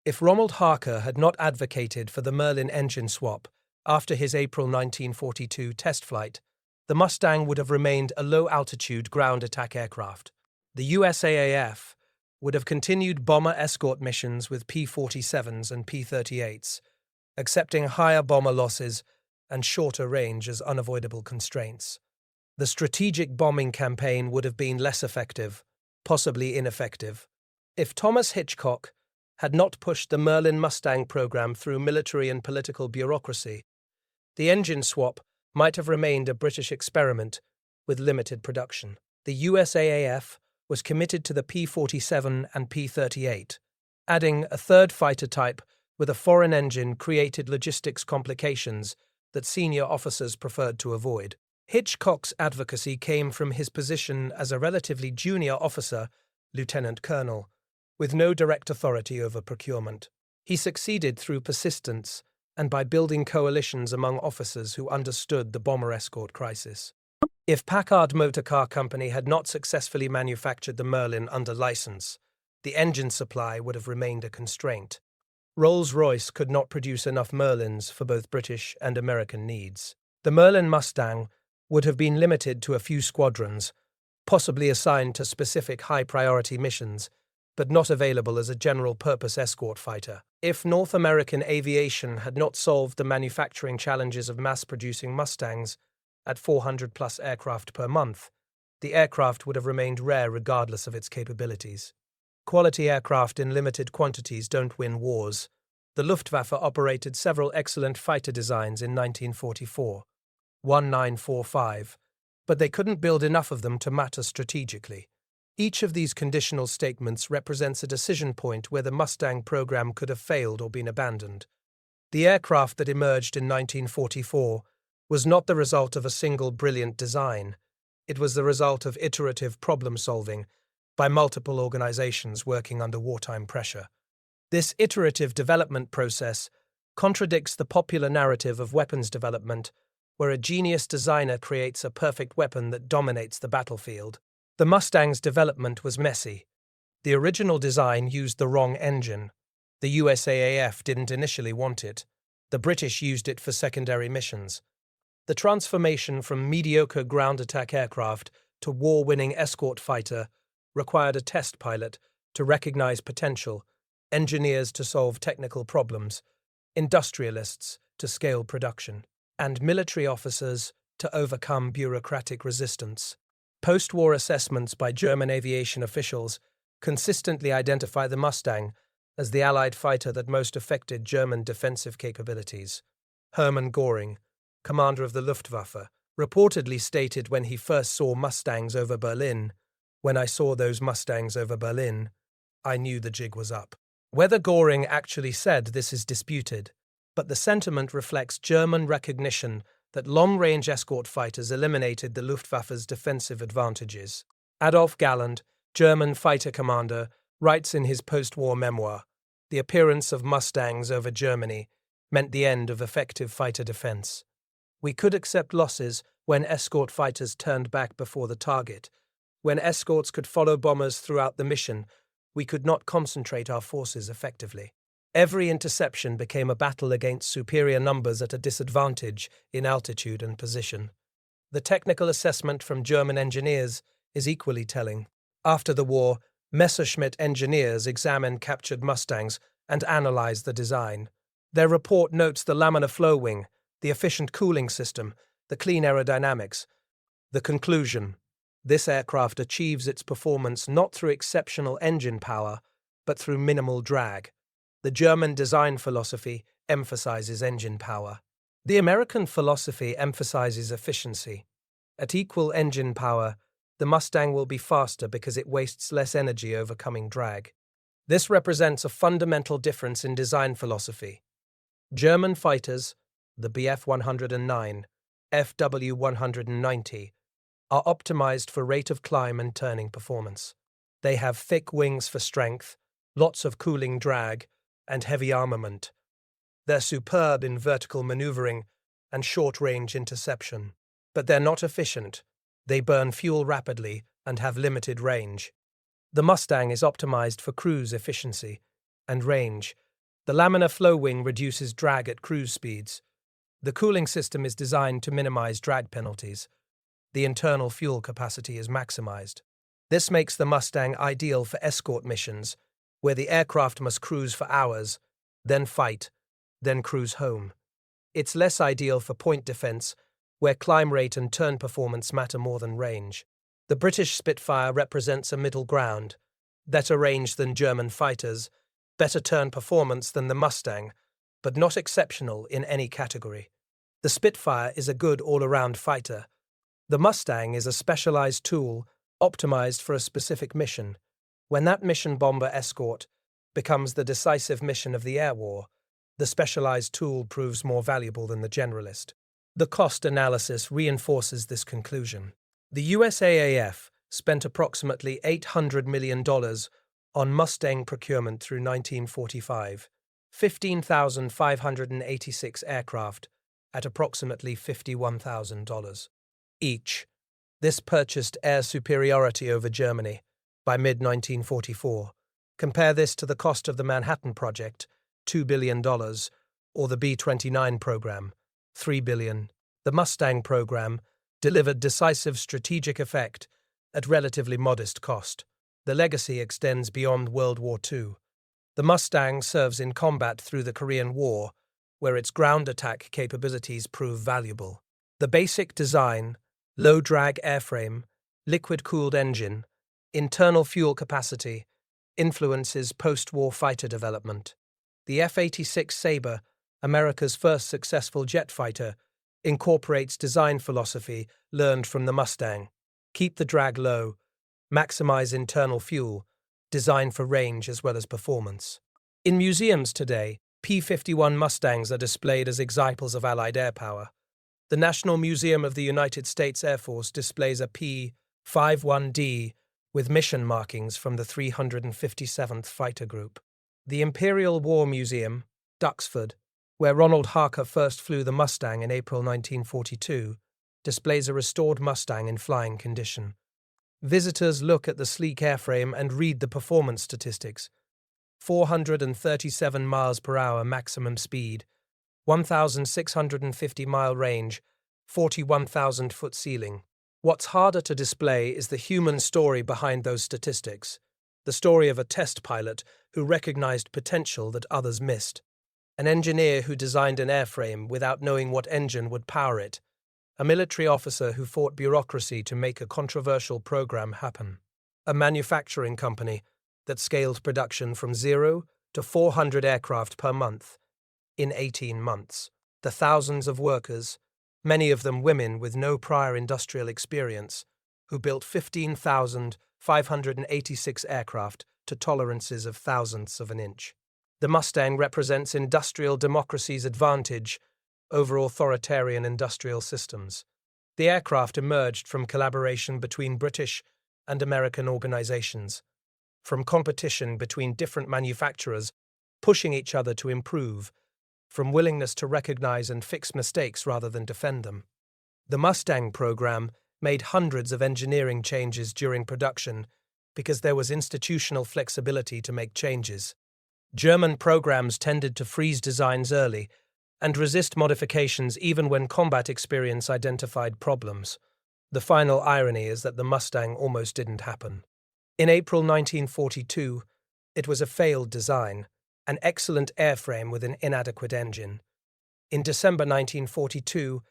If Roald Harker had not advocated for the Merlin engine swap after his April 1942 test flight, the Mustang would have remained a low-altitude ground attack aircraft. The USAAF would have continued bomber escort missions with P-47s and P-38s, accepting higher bomber losses and shorter range as unavoidable constraints. The strategic bombing campaign would have been less effective, possibly ineffective. If Thomas Hitchcock had not pushed the Merlin Mustang program through military and political bureaucracy, the engine swap might have remained a British experiment with limited production. The USAAF was committed to the P-47 and P-38. Adding a third fighter type with a foreign engine created logistics complications that senior officers preferred to avoid. Hitchcock's advocacy came from his position as a relatively junior officer, lieutenant colonel, with no direct authority over procurement. He succeeded through persistence and by building coalitions among officers who understood the bomber escort crisis. If Packard Motor Car Company had not successfully manufactured the Merlin under license, the engine supply would have remained a constraint. Rolls-Royce could not produce enough Merlins for both British and American needs. The Merlin Mustang would have been limited to a few squadrons, possibly assigned to specific high-priority missions, but not available as a general-purpose escort fighter. If North American aviation had not solved the manufacturing challenges of mass-producing Mustangs at 400-plus aircraft per month, the aircraft would have remained rare regardless of its capabilities. Quality aircraft in limited quantities don't win wars. The Luftwaffe operated several excellent fighter designs in 1944, 1945, but they couldn't build enough of them to matter strategically. Each of these conditional statements represents a decision point where the Mustang program could have failed or been abandoned. The aircraft that emerged in 1944 was not the result of a single brilliant design. It was the result of iterative problem-solving by multiple organizations working under wartime pressure. This iterative development process contradicts the popular narrative of weapons development, where a genius designer creates a perfect weapon that dominates the battlefield. The Mustang's development was messy. The original design used the wrong engine. The USAAF didn't initially want it. The British used it for secondary missions. The transformation from mediocre ground attack aircraft to war-winning escort fighter required a test pilot to recognize potential, engineers to solve technical problems, industrialists to scale production, and military officers to overcome bureaucratic resistance. Post-war assessments by German aviation officials consistently identify the Mustang as the Allied fighter that most affected German defensive capabilities. Hermann Göring, commander of the Luftwaffe, reportedly stated when he first saw Mustangs over Berlin, "When I saw those Mustangs over Berlin, I knew the jig was up." Whether Göring actually said this is disputed, but the sentiment reflects German recognition that long-range escort fighters eliminated the Luftwaffe's defensive advantages. Adolf Galland, German fighter commander, writes in his post-war memoir, "The appearance of Mustangs over Germany meant the end of effective fighter defense. We could accept losses when escort fighters turned back before the target. When escorts could follow bombers throughout the mission, we could not concentrate our forces effectively. Every interception became a battle against superior numbers at a disadvantage in altitude and position." The technical assessment from German engineers is equally telling. After the war, Messerschmitt engineers examined captured Mustangs and analyzed the design. Their report notes the laminar flow wing, the efficient cooling system, the clean aerodynamics. The conclusion: this aircraft achieves its performance not through exceptional engine power, but through minimal drag. The German design philosophy emphasizes engine power. The American philosophy emphasizes efficiency. At equal engine power, the Mustang will be faster because it wastes less energy overcoming drag. This represents a fundamental difference in design philosophy. German fighters, the Bf-109, Fw-190, are optimized for rate of climb and turning performance. They have thick wings for strength, lots of cooling drag, and heavy armament. They're superb in vertical maneuvering and short-range interception. But they're not efficient. They burn fuel rapidly and have limited range. The Mustang is optimized for cruise efficiency and range. The laminar flow wing reduces drag at cruise speeds. The cooling system is designed to minimize drag penalties. The internal fuel capacity is maximized. This makes the Mustang ideal for escort missions, where the aircraft must cruise for hours, then fight, then cruise home. It's less ideal for point defense, where climb rate and turn performance matter more than range. The British Spitfire represents a middle ground: better range than German fighters, better turn performance than the Mustang, but not exceptional in any category. The Spitfire is a good all-around fighter. The Mustang is a specialized tool optimized for a specific mission. When that mission, bomber escort, becomes the decisive mission of the air war, the specialized tool proves more valuable than the generalist. The cost analysis reinforces this conclusion. The USAAF spent approximately $800 million on Mustang procurement through 1945, 15,586 aircraft at approximately $51,000 each. This purchased air superiority over Germany by mid-1944. Compare this to the cost of the Manhattan Project, $2 billion, or the B-29 program, $3 billion. The Mustang program delivered decisive strategic effect at relatively modest cost. The legacy extends beyond World War II. The Mustang serves in combat through the Korean War, where its ground attack capabilities prove valuable. The basic design, low-drag airframe, liquid-cooled engine, internal fuel capacity, influences post-war fighter development. The F-86 Sabre, America's first successful jet fighter, incorporates design philosophy learned from the Mustang. Keep the drag low, maximize internal fuel, design for range as well as performance. In museums today, P-51 Mustangs are displayed as examples of Allied air power. The National Museum of the United States Air Force displays a P-51D with mission markings from the 357th Fighter Group. The Imperial War Museum, Duxford, where Ronald Harker first flew the Mustang in April 1942, displays a restored Mustang in flying condition. Visitors look at the sleek airframe and read the performance statistics. 437 miles per hour maximum speed, 1,650-mile range, 41,000-foot ceiling. What's harder to display is the human story behind those statistics, the story of a test pilot who recognized potential that others missed, an engineer who designed an airframe without knowing what engine would power it, a military officer who fought bureaucracy to make a controversial program happen, a manufacturing company that scaled production from 0 to 400 aircraft per month in 18 months. The thousands of workers, many of them women with no prior industrial experience, who built 15,586 aircraft to tolerances of thousandths of an inch. The Mustang represents industrial democracy's advantage over authoritarian industrial systems. The aircraft emerged from collaboration between British and American organizations, from competition between different manufacturers pushing each other to improve, from willingness to recognize and fix mistakes rather than defend them. The Mustang program made hundreds of engineering changes during production because there was institutional flexibility to make changes. German programs tended to freeze designs early and resist modifications even when combat experience identified problems. The final irony is that the Mustang almost didn't happen. In April 1942, it was a failed design, an excellent airframe with an inadequate engine. In December 1942,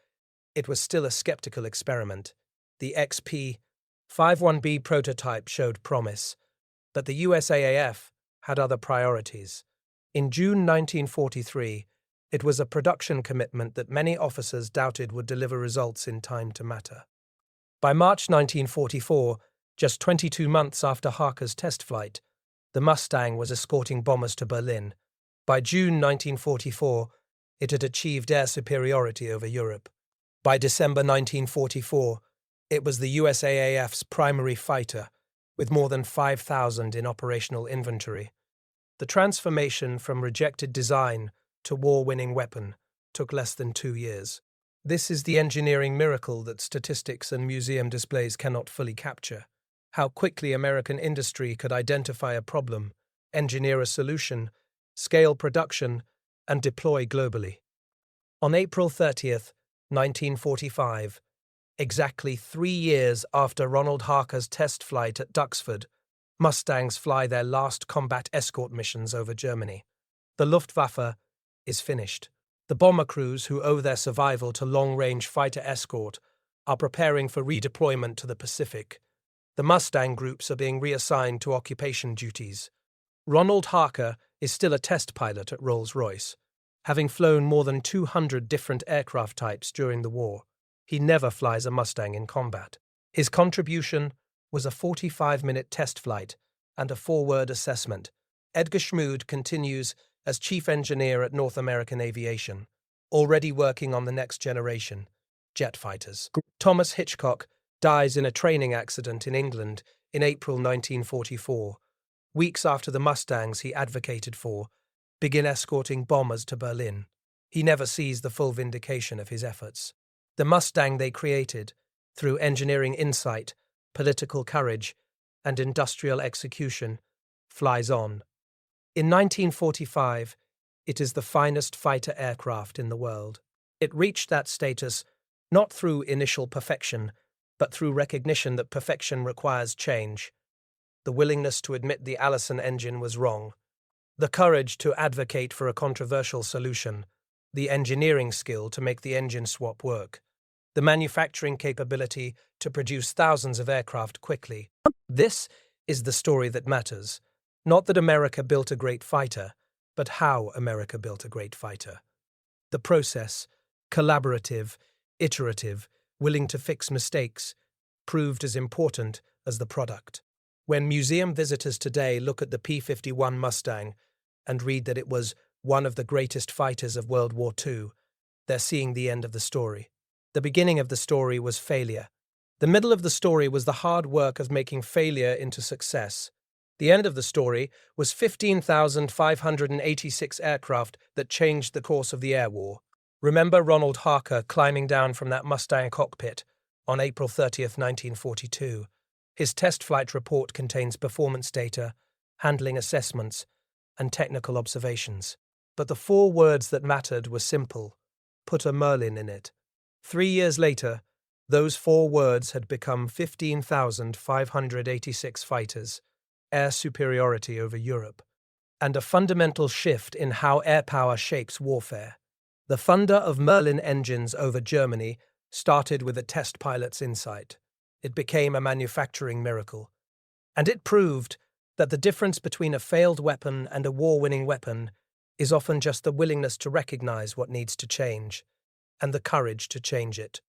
it was still a skeptical experiment. The XP-51B prototype showed promise, but the USAAF had other priorities. In June 1943, it was a production commitment that many officers doubted would deliver results in time to matter. By March 1944, just 22 months after Harker's test flight, the Mustang was escorting bombers to Berlin. By June 1944, it had achieved air superiority over Europe. By December 1944, it was the USAAF's primary fighter, with more than 5,000 in operational inventory. The transformation from rejected design to war-winning weapon took less than 2 years. This is the engineering miracle that statistics and museum displays cannot fully capture. How quickly American industry could identify a problem, engineer a solution, scale production, and deploy globally. On April 30th, 1945, exactly 3 years after Ronald Harker's test flight at Duxford, Mustangs fly their last combat escort missions over Germany. The Luftwaffe is finished. The bomber crews who owe their survival to long-range fighter escort are preparing for redeployment to the Pacific. The Mustang groups are being reassigned to occupation duties. Ronald Harker is still a test pilot at Rolls-Royce, having flown more than 200 different aircraft types during the war. He never flies a Mustang in combat. His contribution was a 45-minute test flight and a forward assessment. Edgar Schmood continues as chief engineer at North American Aviation. already working on the next generation, jet fighters. Thomas Hitchcock dies in a training accident in England in April 1944, weeks after the Mustangs he advocated for begin escorting bombers to Berlin. He never sees the full vindication of his efforts. The Mustang they created, through engineering insight, political courage, and industrial execution, flies on. In 1945, it is the finest fighter aircraft in the world. It reached that status not through initial perfection, but through recognition that perfection requires change, the willingness to admit the Allison engine was wrong, the courage to advocate for a controversial solution, the engineering skill to make the engine swap work, the manufacturing capability to produce thousands of aircraft quickly. This is the story that matters. Not that America built a great fighter, but how America built a great fighter. The process, collaborative, iterative, willing to fix mistakes, proved as important as the product. When museum visitors today look at the P-51 Mustang and read that it was one of the greatest fighters of World War II, they're seeing the end of the story. The beginning of the story was failure. The middle of the story was the hard work of making failure into success. The end of the story was 15,586 aircraft that changed the course of the air war. Remember Ronald Harker climbing down from that Mustang cockpit on April 30th, 1942. His test flight report contains performance data, handling assessments, and technical observations. But the 4 words that mattered were simple: put a Merlin in it. 3 years later, those 4 words had become 15,586 fighters, air superiority over Europe, and a fundamental shift in how air power shapes warfare. The thunder of Merlin engines over Germany started with a test pilot's insight. It became a manufacturing miracle. And it proved that the difference between a failed weapon and a war-winning weapon is often just the willingness to recognize what needs to change and the courage to change it.